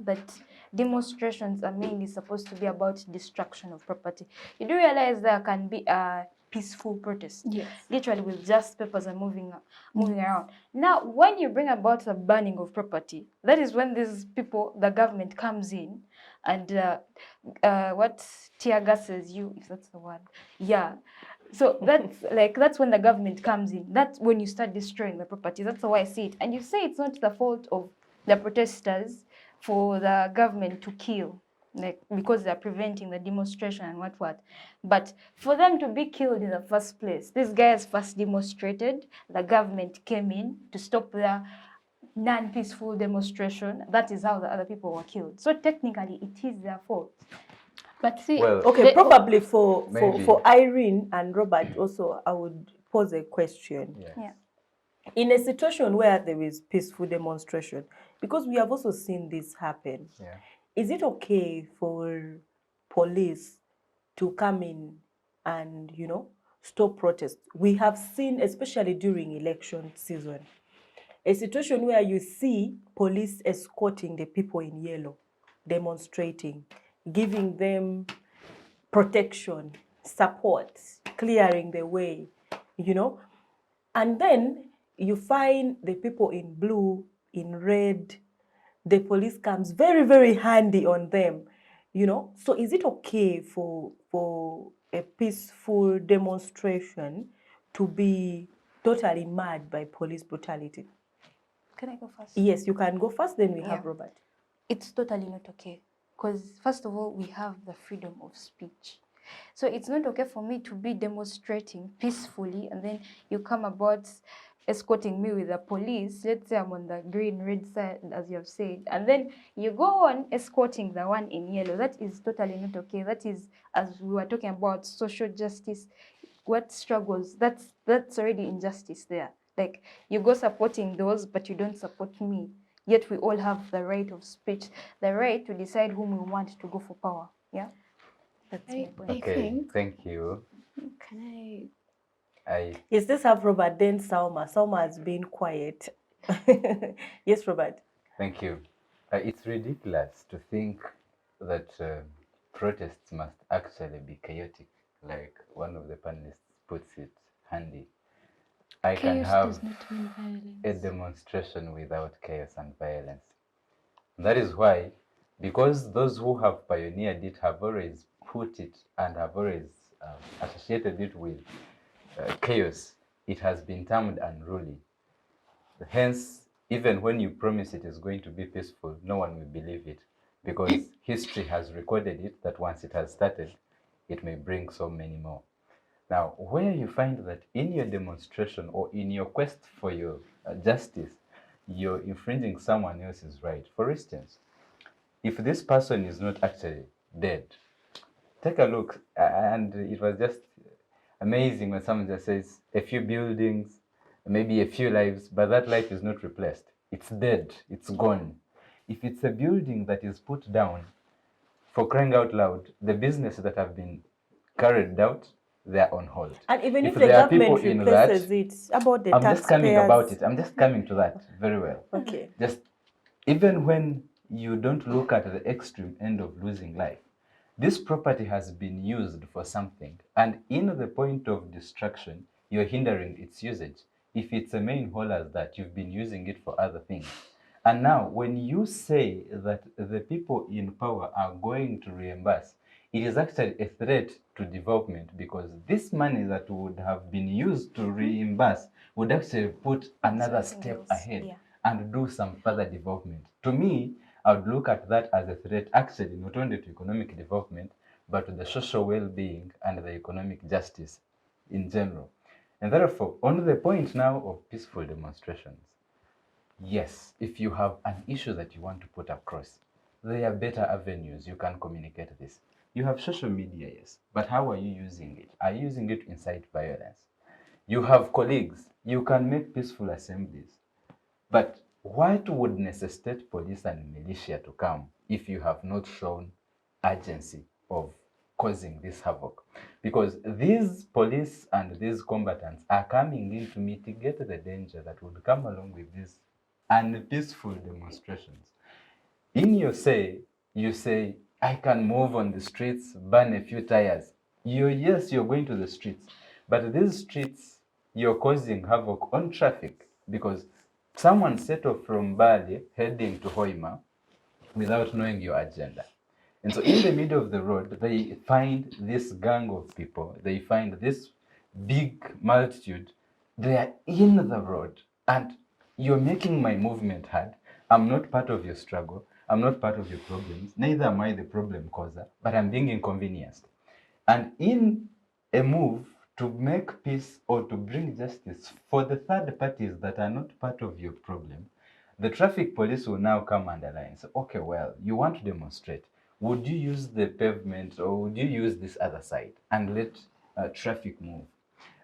that demonstrations are mainly supposed to be about destruction of property. You do realize there can be a peaceful protest, Yes. literally with just papers and moving around. Now, when you bring about a burning of property, that is when these people, the government comes in and what tear gases you, if that's the word, yeah. So that's when the government comes in. That's when you start destroying the property. That's how I see it. And you say it's not the fault of the protesters for the government to kill, like because they're preventing the demonstration and what. But for them to be killed in the first place, these guys first demonstrated. The government came in to stop their non-peaceful demonstration. That is how the other people were killed. So technically, it is their fault. But see, Well, Okay, probably for maybe. Irene and Robert also, I would pose a question. Yes. Yeah. In a situation where there is peaceful demonstration, because we have also seen this happen, Yeah. is it okay for police to come in and, stop protests? We have seen, especially during election season, a situation where you see police escorting the people in yellow, demonstrating, giving them protection, support, clearing the way, and then you find the people in blue, in red, the police comes very, very handy on them, So is it okay for a peaceful demonstration to be totally marred by police brutality? Can I go first? Yes, you can go first, then we have Yeah. Robert. It's totally not okay. Because first of all, we have the freedom of speech. So it's not okay for me to be demonstrating peacefully and then you come about escorting me with the police. Let's say I'm on the green, red side, as you have said, and then you go on escorting the one in yellow. That is totally not okay. That is, as we were talking about social justice, what struggles, that's already injustice there. Like you go supporting those, but you don't support me. Yet we all have the right of speech, the right to decide whom we want to go for power. Yeah, that's my point. Okay, think- thank you. can Yes, let's have Robert, then Salma. Salma has been quiet. Yes, Robert. Thank you. It's ridiculous to think that protests must actually be chaotic, like one of the panelists puts it handy. I can chaos have does not mean violence. a demonstration without chaos and violence. That is why, because those who have pioneered it have always put it and have always associated it with chaos, it has been termed unruly. Hence, even when you promise it is going to be peaceful, no one will believe it, because history has recorded it that once it has started, it may bring so many more. Now, where you find that in your demonstration or in your quest for your justice, you're infringing someone else's right. For instance, if this person is not actually dead, take a look, and it was just amazing when someone just says a few buildings, maybe a few lives, but that life is not replaced. It's dead, it's gone. If it's a building that is put down, for crying out loud, the business that have been carried out, they're on hold. And even if the there are people government in replaces that, it, about the I'm taxpayers. just coming about it. I'm just coming to that very well. Okay. Just even when you don't look at the extreme end of losing life, this property has been used for something, and in the point of destruction, you're hindering its usage. If it's a main hole as that, you've been using it for other things. And now, when you say that the people in power are going to reimburse, it is actually a threat to development, because this money that would have been used to reimburse would actually put another Something step else, ahead yeah. and do some further development. To me, I would look at that as a threat, actually, not only to economic development, but to the social well-being and the economic justice in general. And therefore, on the point now of peaceful demonstrations, yes, if you have an issue that you want to put across, there are better avenues you can communicate this. You have social media, yes, but how are you using it? Are you using it to incite violence? You have colleagues, you can make peaceful assemblies. But what would necessitate police and militia to come if you have not shown urgency of causing this havoc? Because these police and these combatants are coming in to mitigate the danger that would come along with these unpeaceful demonstrations. In your say, you say, I can move on the streets, burn a few tires. Yes, you're going to the streets, but these streets, you're causing havoc on traffic because someone set off from Bali heading to Hoima without knowing your agenda. And so in the middle of the road, they find this gang of people, they find this big multitude, they are in the road, and you're making my movement hard. I'm not part of your struggle, I'm not part of your problems, neither am I the problem causer, but I'm being inconvenienced. And in a move to make peace or to bring justice for the third parties that are not part of your problem, the traffic police will now come underline. So, okay, well, you want to demonstrate. Would you use the pavement or would you use this other side and let traffic move?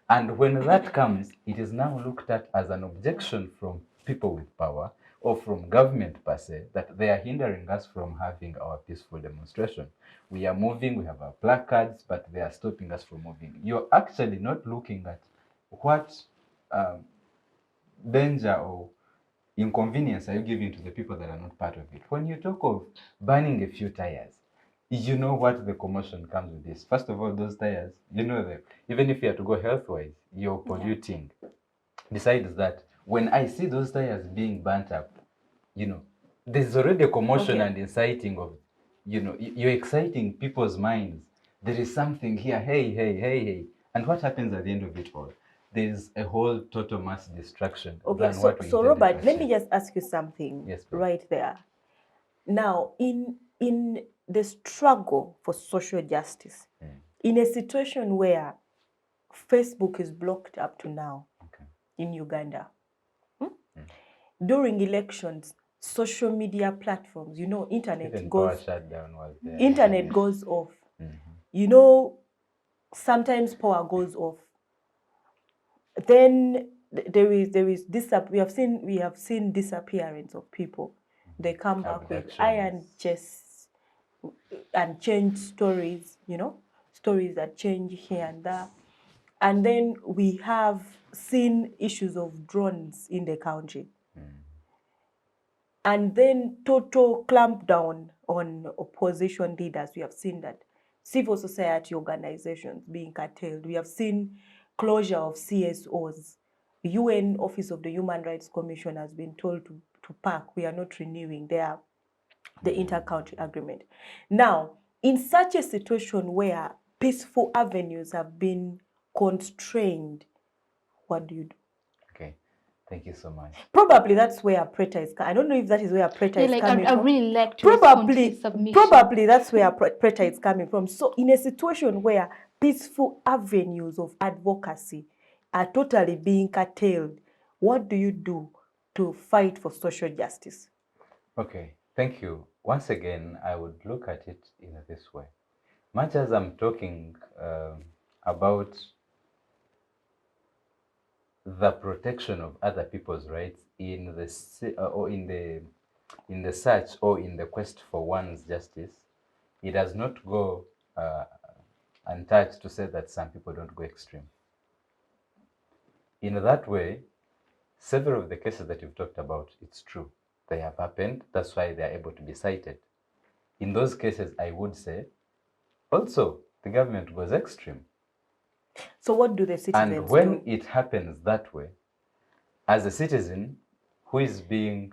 And when that comes, it is now looked at as an objection from people with power or from government per se that they are hindering us from having our peaceful demonstration. We are moving, we have our placards, but they are stopping us from moving. You're actually not looking at what danger or inconvenience are you giving to the people that are not part of it. When you talk of burning a few tires, you know what the commotion comes with this. First of all, those tires, you know that even if you have to go health-wise, you're polluting. Yeah. Besides that, when I see those tires being burnt up, you know, there's already a commotion and inciting of, you know, you're exciting people's minds. There is something here, hey. And what happens at the end of it all? There's a whole total mass distraction. Okay, so Robert, let me just ask you something right there. Now, in the struggle for social justice, in a situation where Facebook is blocked up to now in Uganda, during elections, social media platforms, you know, internet goes off. You know, sometimes power goes off. Then there is this. We have seen disappearance of people. They come back with iron chests and change stories. You know, stories that change here and there. And then we have seen issues of drones in the country. And then total clampdown on opposition leaders. We have seen that civil society organizations being curtailed. We have seen closure of CSOs. UN Office of the Human Rights Commission has been told to pack. We are not renewing the inter-country agreement. Now, in such a situation where peaceful avenues have been constrained, what do you do? Okay. Thank you so much. Probably that's where Preta is. I don't know if that is where Preta is coming from. I really like to respond to his submission. Probably that's where Preta is coming from. So in a situation where peaceful avenues of advocacy are totally being curtailed, what do you do to fight for social justice? Okay, thank you. Once again, I would look at it in this way. Much as I'm talking about the protection of other people's rights in the search or in the quest for one's justice, it does not go untouched to say that some people don't go extreme. In that way, several of the cases that you've talked about, it's true. They have happened. That's why they are able to be cited. In those cases, I would say, also, the government goes extreme. So what do the citizens do? And when it happens that way, as a citizen who is being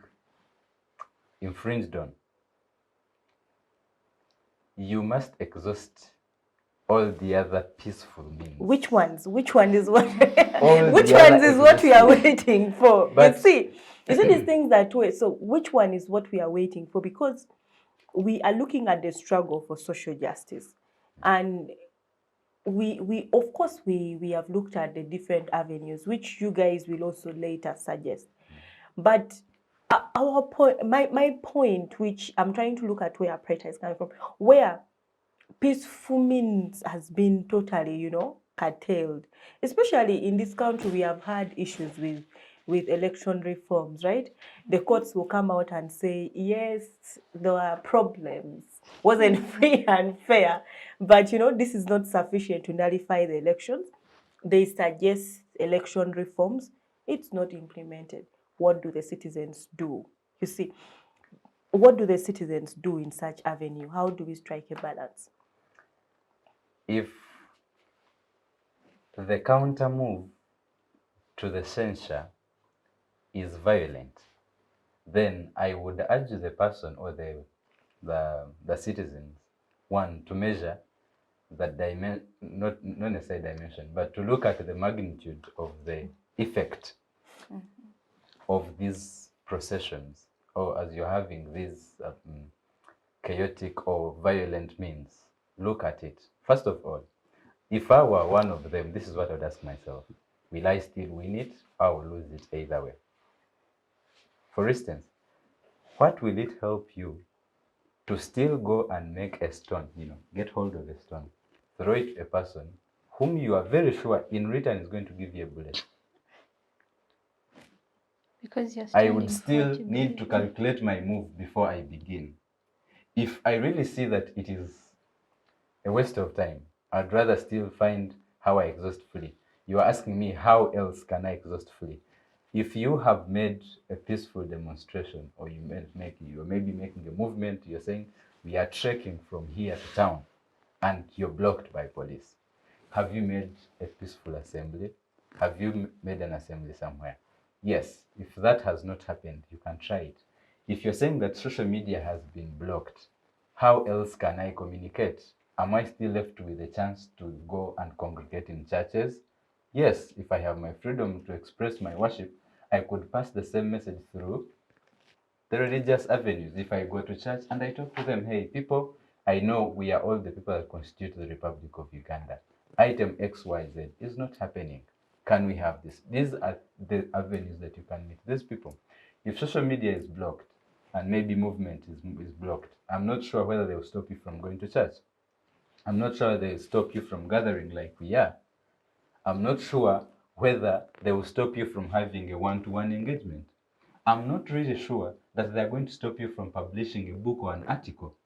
infringed on, you must exhaust all the other peaceful means. Which ones? Which one is what? Which ones is what we are waiting for? But you see these things that way. So which one is what we are waiting for? Because we are looking at the struggle for social justice, and we of course we have looked at the different avenues, which you guys will also later suggest. But our point, my point, which I'm trying to look at where Preta is coming from, where peaceful means has been totally, you know, curtailed. Especially in this country, we have had issues with election reforms, right? The courts will come out and say, yes, there are problems, wasn't free and fair, but, you know, this is not sufficient to nullify the elections. They suggest election reforms. It's not implemented. What do the citizens do? You see, what do the citizens do in such avenue? How do we strike a balance? If the counter move to the censure is violent, then I would urge the person or the citizens, one, to measure the dimension, not necessarily dimension, but to look at the magnitude of the effect of these processions, or as you're having these chaotic or violent means. Look at it. First of all, if I were one of them, this is what I would ask myself. Will I still win it or will lose it either way? For instance, what will it help you to still go and make a stone, get hold of a stone, throw it to a person whom you are very sure in return is going to give you a bullet? Because you're I standing would for still what you need believe to in. calculate my move before I begin. If I really see that it is a waste of time, I'd rather still find how I exhaust fully. You are asking me how else can I exhaust fully? If you have made a peaceful demonstration, or you're maybe making a movement, you're saying we are trekking from here to town, and you're blocked by police. Have you made a peaceful assembly? Have you made an assembly somewhere? Yes, if that has not happened, you can try it. If you're saying that social media has been blocked, how else can I communicate? Am I still left with a chance to go and congregate in churches? Yes, if I have my freedom to express my worship, I could pass the same message through the religious avenues. If I go to church and I talk to them, hey, people, I know we are all the people that constitute the Republic of Uganda. Item XYZ is not happening. Can we have this? These are the avenues that you can meet these people. If social media is blocked and maybe movement is blocked, I'm not sure whether they will stop you from going to church. I'm not sure they will stop you from gathering like we are. I'm not sure whether they will stop you from having a one-to-one engagement. I'm not really sure that they're going to stop you from publishing a book or an article.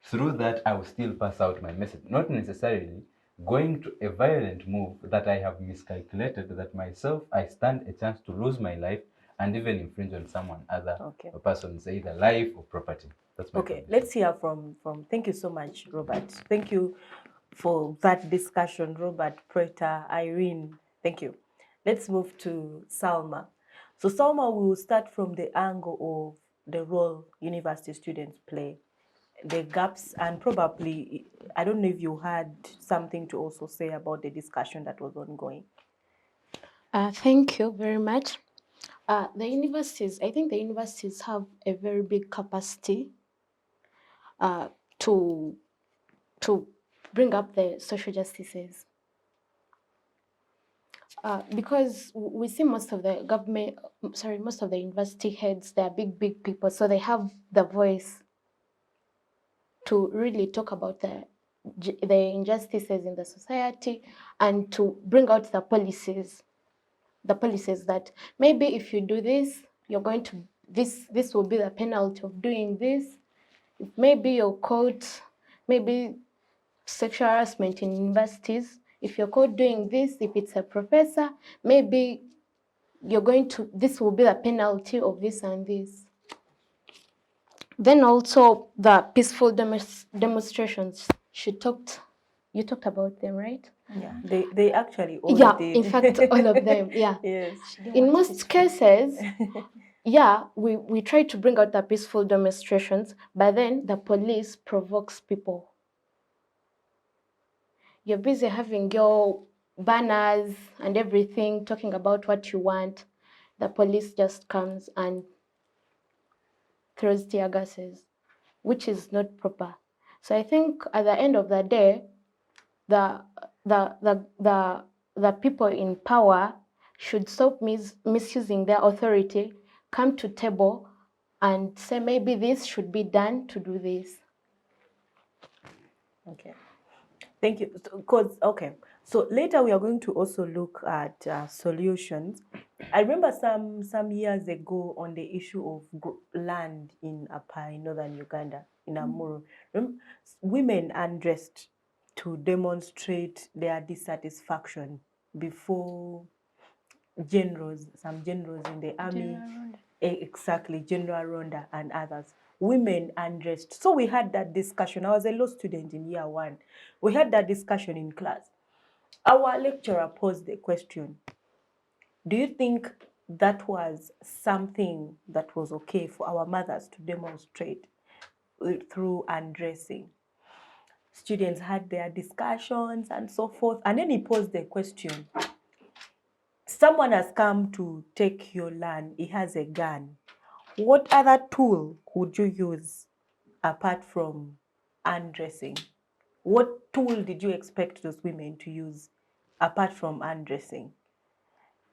Through that, I will still pass out my message, not necessarily going to a violent move that I have miscalculated, that myself, I stand a chance to lose my life and even infringe on someone other, Okay. a person's either life or property. That's my Okay, position. let's hear from. Thank you so much, Robert. Thank you for that discussion, Robert, Preta, Irene. Thank you. Let's move to Salma. So Salma, we will start from the angle of the role university students play, the gaps, and probably, I don't know if you had something to also say about the discussion that was ongoing. Thank you very much. The universities, I think the universities have a very big capacity to bring up the social justices. Because we see most of the most of the university heads, they are big people, so they have the voice to really talk about the injustices in the society and to bring out the policies that maybe if you do this, you're going to this will be the penalty of doing this. If maybe you're caught, maybe sexual harassment in universities, if you're caught doing this, if it's a professor, maybe you're going to, this will be the penalty of this and this. Then also the peaceful demonstrations. You talked about them, right? Yeah, they actually all Yeah, did. in fact, all of them, yeah. Yes. In most cases, yeah, we try to bring out the peaceful demonstrations, but then the police provokes people. You're busy having your banners and everything, talking about what you want. The police just comes and throws tear gases, which is not proper. So I think at the end of the day, the people in power should stop misusing their authority, come to table and say maybe this should be done to do this. Okay. Thank you. Okay. So later we are going to also look at solutions. I remember some years ago on the issue of land in Apai, northern Uganda, in Amuru, women undressed to demonstrate their dissatisfaction before some generals in the army, exactly, General Ronda and others. women undressed. So we had that discussion. I was a law student in year 1. We had that discussion in class. Our lecturer posed the question, do you think that was something that was okay for our mothers to demonstrate through undressing? Students had their discussions and so forth. And then he posed the question, someone has come to take your land, he has a gun. What other tool could you use apart from undressing? What tool did you expect those women to use apart from undressing?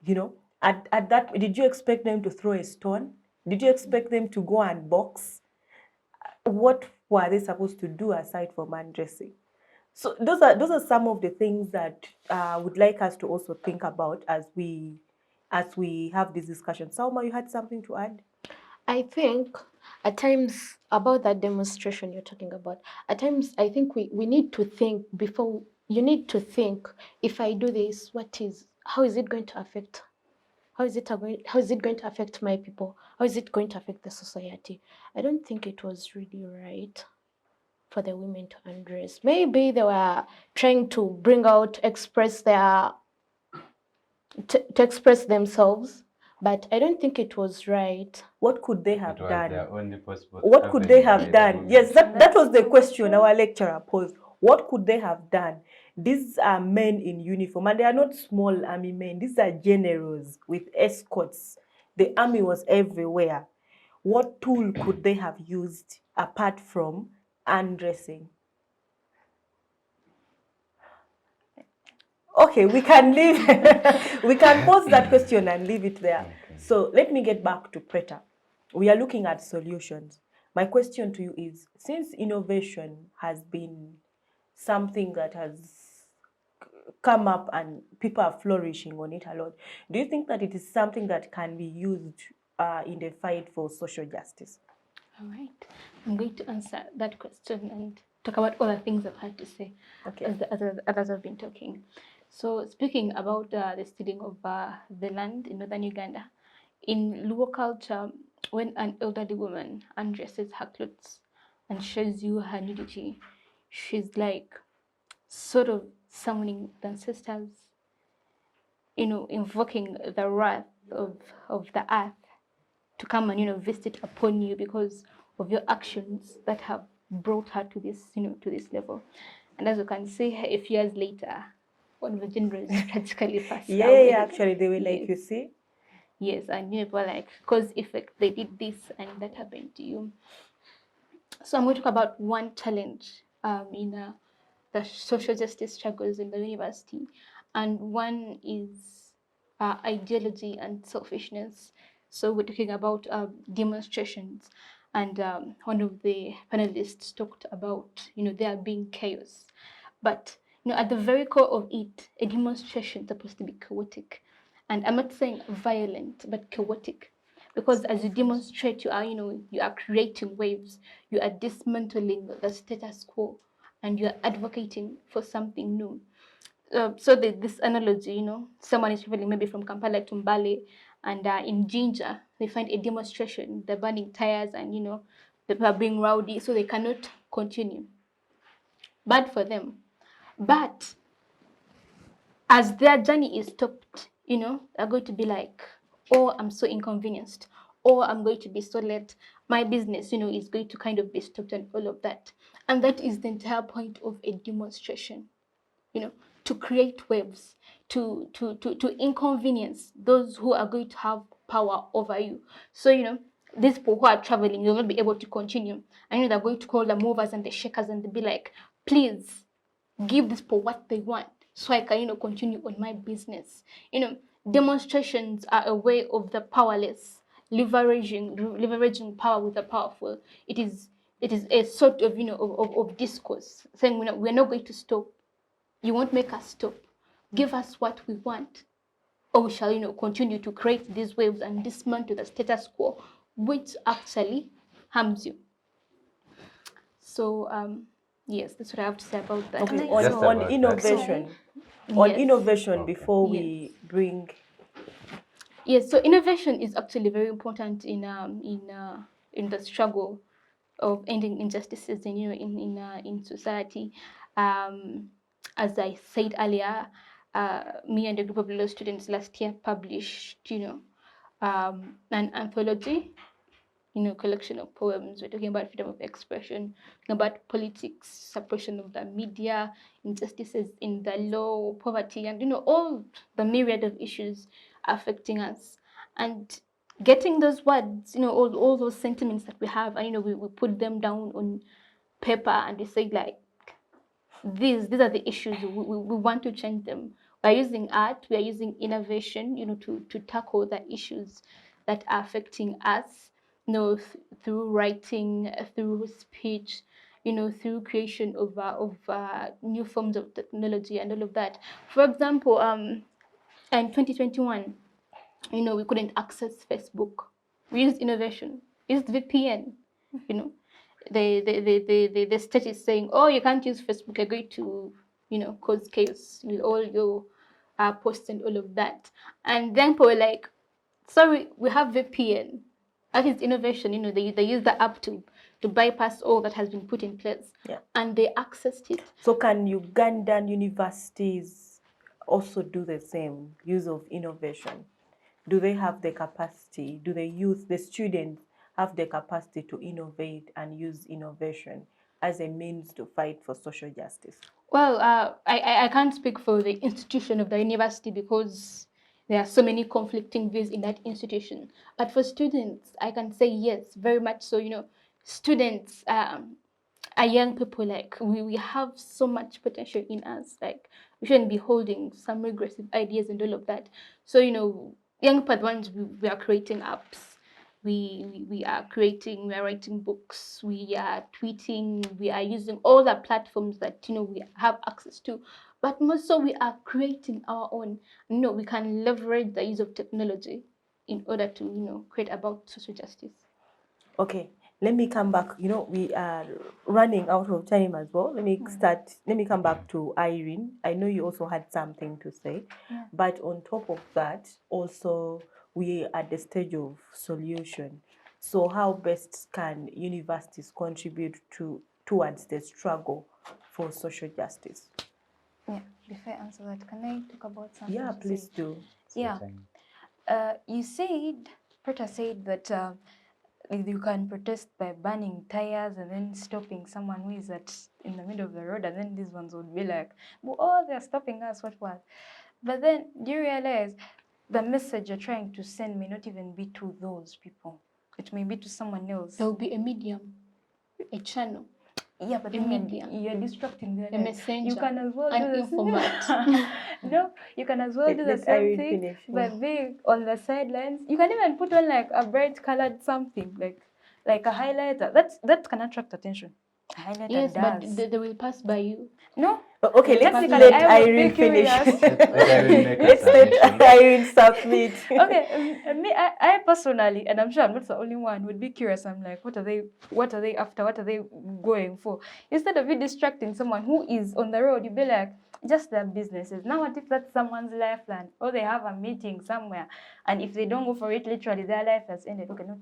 You know, at that, did you expect them to throw a stone? Did you expect them to go and box? What were they supposed to do aside from undressing? So those are some of the things that I would like us to also think about as we have this discussion. Salma, you had something to add? I think at times about that demonstration you're talking about, at times I think we need to think before, you need to think, if I do this, how is it going to affect? How is it going to affect my people? How is it going to affect the society? I don't think it was really right for the women to undress. Maybe they were trying to to express themselves, but I don't think it was right. What could they have It was done? their only possible What could they have avenue by the done? women. Yes, that was the question our lecturer posed. What could they have done? These are men in uniform, and they are not small army men. These are generals with escorts. The army was everywhere. What tool could they have used apart from undressing? Okay, we can leave. We can pose that question and leave it there. Okay. So let me get back to Preta. We are looking at solutions. My question to you is, since innovation has been something that has come up and people are flourishing on it a lot, do you think that it is something that can be used in the fight for social justice? All right. I'm going to answer that question and talk about all the things I've had to say Okay. as the others have been talking. So speaking about the stealing of the land in northern Uganda, in Luo culture, when an elderly woman undresses her clothes and shows you her nudity, she's like sort of summoning the ancestors, invoking the wrath of the earth to come and visit upon you because of your actions that have brought her to this to this level. And as you can see, a few years later, one of the generals tragically passed away. Yeah, actually they were like, Yes. you see. Yes, and people are like, cause effect, they did this and that happened to you. So I'm going to talk about one challenge in the social justice struggles in the university, and one is ideology and selfishness. So we're talking about demonstrations, and one of the panelists talked about there being chaos, but at the very core of it, a demonstration is supposed to be chaotic, and I'm not saying violent, but chaotic. Because as you demonstrate, you are creating waves, you are dismantling the status quo, and you are advocating for something new. So this analogy, someone is traveling maybe from Kampala to Mbale, and in Jinja, they find a demonstration, they're burning tires, and people are being rowdy, so they cannot continue. Bad for them. But as their journey is stopped, they're going to be like, oh, I'm so inconvenienced, or I'm going to be so late, my business, is going to kind of be stopped and all of that. And that is the entire point of a demonstration, to create waves, to inconvenience those who are going to have power over you. So, these people who are traveling, you'll not be able to continue. And they're going to call the movers and the shakers and they'll be like, please give these people what they want so I can, continue on my business. Demonstrations are a way of the powerless leveraging power with the powerful. It is a sort of, of discourse saying, we're not going to stop. You won't make us stop. Give us what we want, or we shall, continue to create these waves and dismantle the status quo, which actually harms you. So, yes, that's what I have to say about that. Okay, Just on about that. innovation. Yes. On innovation, Okay. before Yes. we bring. Yes, so innovation is actually very important in the struggle of ending injustices in in society. As I said earlier, me and a group of law students last year published an anthology, collection of poems. We're talking about freedom of expression, talking about politics, suppression of the media, injustices in the law, poverty, and all the myriad of issues affecting us. And getting those words, all those sentiments that we have, and we put them down on paper and we say like, these are the issues we want to change them. We are using art, we are using innovation, to tackle the issues that are affecting us, through writing, through speech, through creation of new forms of technology and all of that. For example, in 2021, we couldn't access Facebook. We used innovation, we used VPN, you know. The state is saying, oh, you can't use Facebook, you're going to, cause chaos with all your posts and all of that. And then people were like, sorry, we have VPN. That is innovation, they use the app to bypass all that has been put in place. Yeah. And they accessed it. So can Ugandan universities also do the same use of innovation? Do they have the capacity? Do the students have the capacity to innovate and use innovation as a means to fight for social justice? Well, I can't speak for the institution of the university because there are so many conflicting views in that institution. But for students, I can say yes, very much so. Students are young people. Like we have so much potential in us. Like we shouldn't be holding some regressive ideas and all of that. So young people, ones we are creating apps. We are writing books, we are tweeting, we are using all the platforms that we have access to, but most so we are creating our own. We can leverage the use of technology in order to create about social justice. Okay, let me come back. We are running out of time as well. Let me come back to Irene. I know you also had something to say, but on top of that, also we are at the stage of solution. So how best can universities contribute towards the struggle for social justice? Yeah, before I answer that, can I talk about something? Yeah, please do. Yeah. You said, Preta said that you can protest by burning tires and then stopping someone who is in the middle of the road, and then these ones would be like, oh, they're stopping us, what? But then do you realize the message you're trying to send may not even be to those people. It may be to someone else. There will be a medium, a channel. Yeah, but you're distracting the messenger. You can as well an do informant. No, you can as well do the same thing by being on the sidelines. You can even put on like a bright colored something, like a highlighter. That can attract attention. A highlighter yes, does. but they will pass by you. No. Okay, let's let Irene finish. Let's let Irene submit. Okay, me, I personally, and I'm sure I'm not the only one, would be curious. I'm like, what are they after? What are they going for? Instead of you distracting someone who is on the road, you'd be like, just their businesses. Now, what if that's someone's lifeline? Or they have a meeting somewhere, and if they don't go for it, literally their life has ended. Okay, not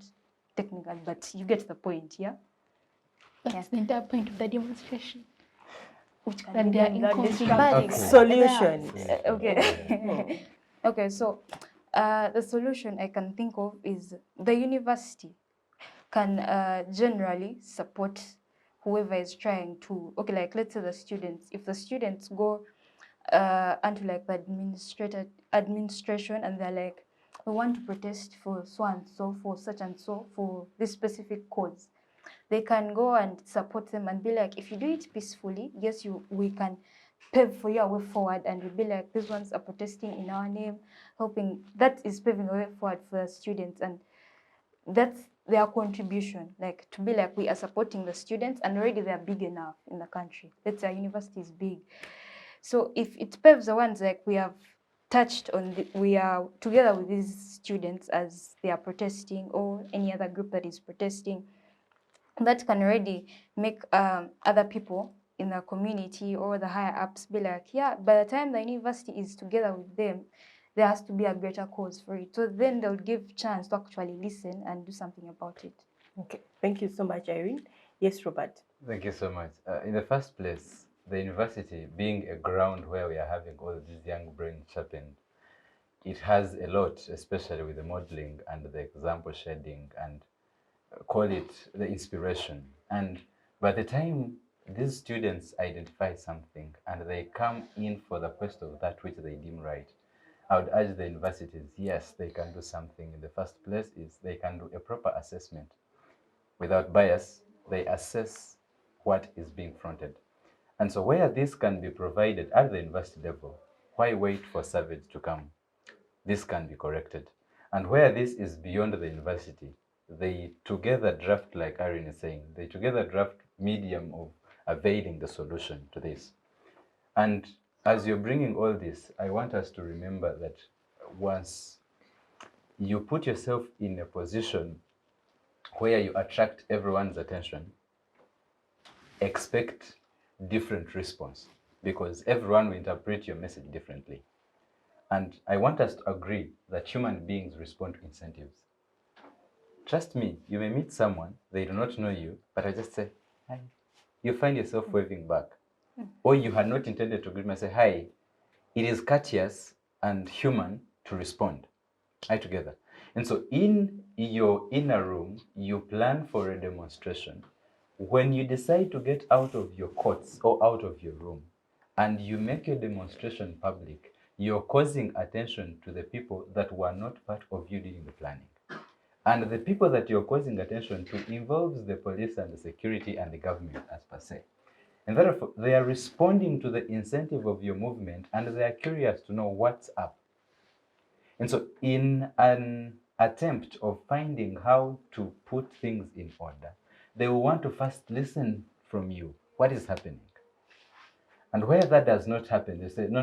technical, but you get the point, yeah? That's the entire point of the demonstration. Which can that be they are distracting. Solution. Okay. Okay, so the solution I can think of is the university can generally support whoever is trying to, okay, like let's say the students, if the students go onto like the administration and they're like, we want to protest for so and so, for such and so, for this specific cause, they can go and support them and be like, if you do it peacefully, yes, we can pave for your way forward, and we'll be like, these ones are protesting in our name, helping. That is paving a way forward for the students, and that's their contribution, like to be like, we are supporting the students, and already they are big enough in the country. Let's say our university is big. So if it paves the ones like we have touched on, we are together with these students as they are protesting, or any other group that is protesting, that can already make other people in the community or the higher ups be like, yeah, by the time the university is together with them, there has to be a greater cause for it. So then they'll give chance to actually listen and do something about it. Okay, thank you so much, Irene. Yes, Robert. Thank you so much. In the first place, the university being a ground where we are having all these young brains sharpened, it has a lot, especially with the modeling and the example shading and call it the inspiration. And by the time these students identify something and they come in for the quest of that which they deem right, I would urge the universities, yes, they can do something. In the first place is they can do a proper assessment. Without bias, they assess what is being fronted. And so where this can be provided at the university level, why wait for Savage to come? This can be corrected. And where this is beyond the university, they together draft, like Irene is saying, they together draft medium of availing the solution to this. And as you're bringing all this, I want us to remember that once you put yourself in a position where you attract everyone's attention, expect different response because everyone will interpret your message differently. And I want us to agree that human beings respond to incentives. Trust me, you may meet someone, they do not know you, but I just say, hi. You find yourself waving back. Or you had not intended to greet me and say, hi. It is courteous and human to respond. Hi together. And so in your inner room, you plan for a demonstration. When you decide to get out of your courts or out of your room and you make your demonstration public, you're causing attention to the people that were not part of you during the planning. And the people that you're causing attention to involves the police and the security and the government as per se. And therefore, they are responding to the incentive of your movement and they are curious to know what's up. And so in an attempt of finding how to put things in order, they will want to first listen from you. What is happening? And where that does not happen, they say, no,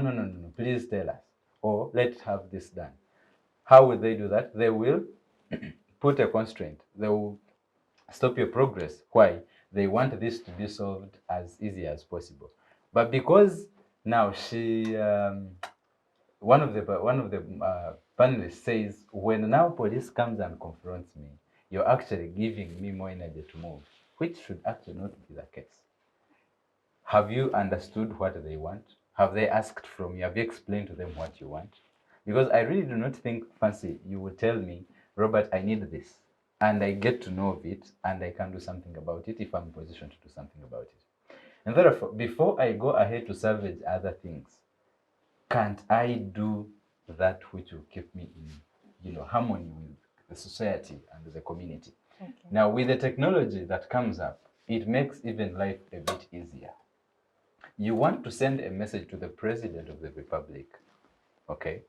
please tell us. Or let's have this done. How will they do that? They will put a constraint. They will stop your progress. Why? They want this to be solved as easy as possible. But because now one of the panelists says, when now police comes and confronts me, you're actually giving me more energy to move, which should actually not be the case. Have you understood what they want? Have they asked from you? Have you explained to them what you want? Because I really do not think, Fancy, you would tell me, Robert, I need this. And I get to know of it, and I can do something about it if I'm in position to do something about it. And therefore, before I go ahead to salvage other things, can't I do that which will keep me in, harmony with the society and the community? Okay. Now, with the technology that comes up, it makes even life a bit easier. You want to send a message to the President of the Republic, okay?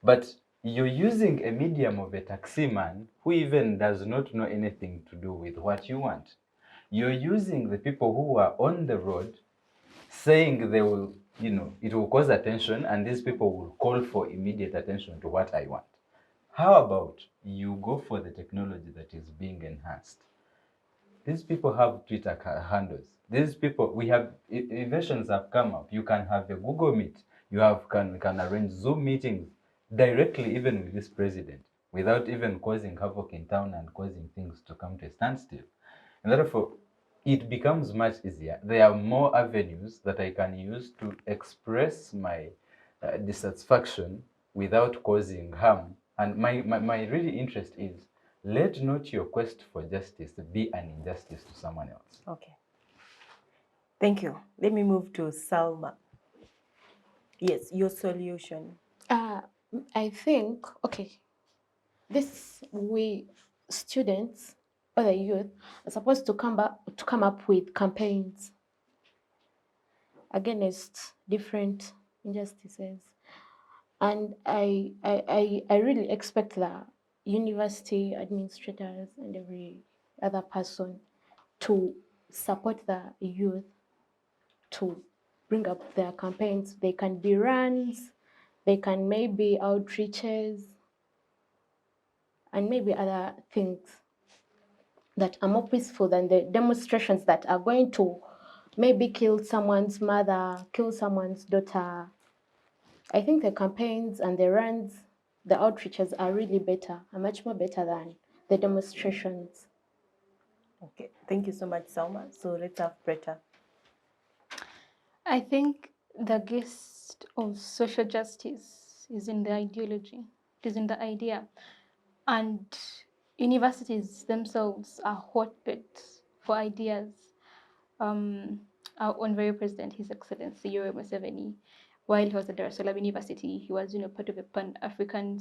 But you're using a medium of a taxi man who even does not know anything to do with what you want. You're using the people who are on the road saying they will, it will cause attention and these people will call for immediate attention to what I want. How about you go for the technology that is being enhanced? These people have Twitter handles. These people, we have inventions have come up. You can have a Google Meet. You can arrange Zoom meetings directly even with this president without even causing havoc in town and causing things to come to a standstill. And therefore, it becomes much easier. There are more avenues that I can use to express my dissatisfaction without causing harm. And my really interest is, let not your quest for justice be an injustice to someone else. Okay. Thank you. Let me move to Salma. Yes, your solution. I think, okay, we students or the youth are supposed to come up with campaigns against different injustices. And I really expect the university administrators and every other person to support the youth to bring up their campaigns. They can be runs, they can maybe outreaches, and maybe other things that are more peaceful than the demonstrations that are going to maybe kill someone's mother, kill someone's daughter. I think the campaigns and the runs, the outreaches are really better, are much more better than the demonstrations. Okay, thank you so much, Salma. So let's have Preta. I think the gist of social justice is in the ideology, it is in the idea. And universities themselves are hotbeds for ideas. Our own very president, His Excellency Yoweri Museveni, while he was at Dar es Salaam University, he was, part of a Pan-African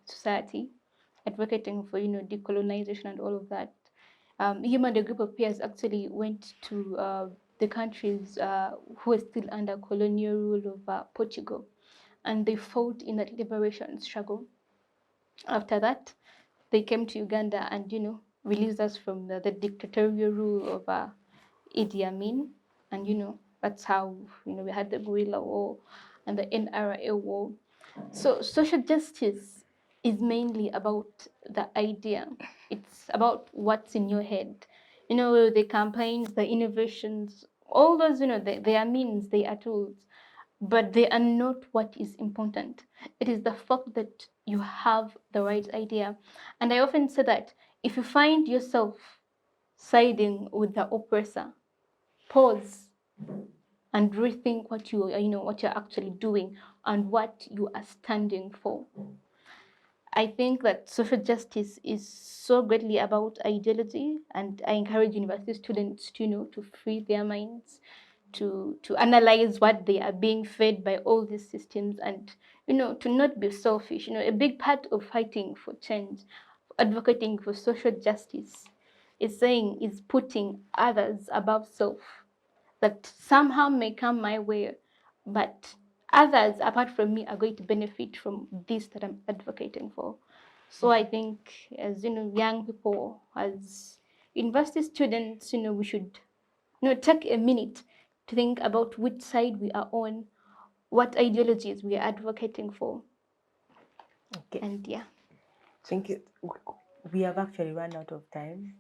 society, advocating for, decolonization and all of that. Him and a group of peers actually went to the countries who were still under colonial rule of Portugal, and they fought in that liberation struggle. After that, they came to Uganda and, released us from the dictatorial rule of Idi Amin. And, that's how, we had the guerrilla war and the NRA war. So social justice is mainly about the idea. It's about what's in your head. The campaigns, the innovations, all those, they are means, they are tools, but they are not what is important. It is the fact that you have the right idea. And I often say that if you find yourself siding with the oppressor, pause and rethink what what you're actually doing and what you are standing for. I think that social justice is so greatly about ideology, and I encourage university students to to free their minds, to analyze what they are being fed by all these systems, and to not be selfish. A big part of fighting for change, advocating for social justice, is putting others above self. That somehow may come my way, but others apart from me are going to benefit from this that I'm advocating for. So I think, as young people, as university students, we should take a minute to think about which side we are on, what ideologies we are advocating for. Okay. And yeah. Thank you. We have actually run out of time.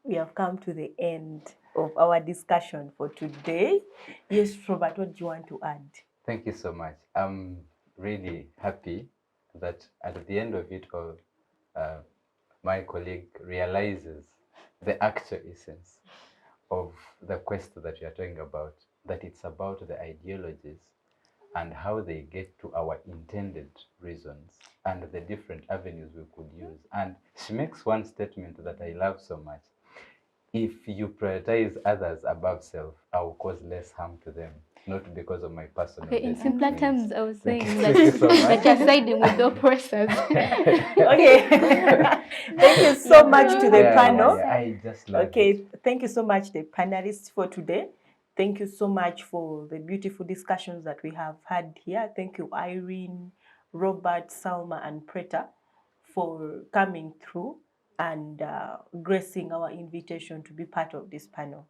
We have come to the end of our discussion for today. Yes, Robert, what do you want to add? Thank you so much. I'm really happy that at the end of it all, my colleague realizes the actual essence of the quest that we are talking about, that it's about the ideologies and how they get to our intended reasons and the different avenues we could use. And she makes one statement that I love so much. If you prioritize others above self, I will cause less harm to them, not because of my personal Okay, in best simpler needs. terms, I was saying Thank you so much. that you're siding with the oppressors. Okay. Thank you so much to the panel. I just love Okay, it. thank you so much, the panelists, for today. Thank you so much for the beautiful discussions that we have had here. Thank you, Irene, Robert, Salma, and Preta, for coming through and gracing our invitation to be part of this panel.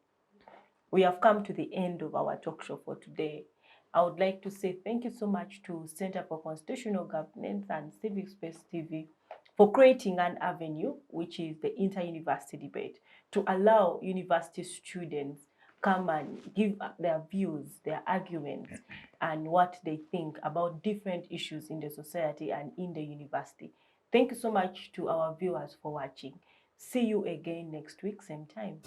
We have come to the end of our talk show for today. I would like to say thank you so much to Center for Constitutional Governance and Civic Space TV for creating an avenue, which is the inter-university debate, to allow university students come and give their views, their arguments, and what they think about different issues in the society and in the university. Thank you so much to our viewers for watching. See you again next week, same time.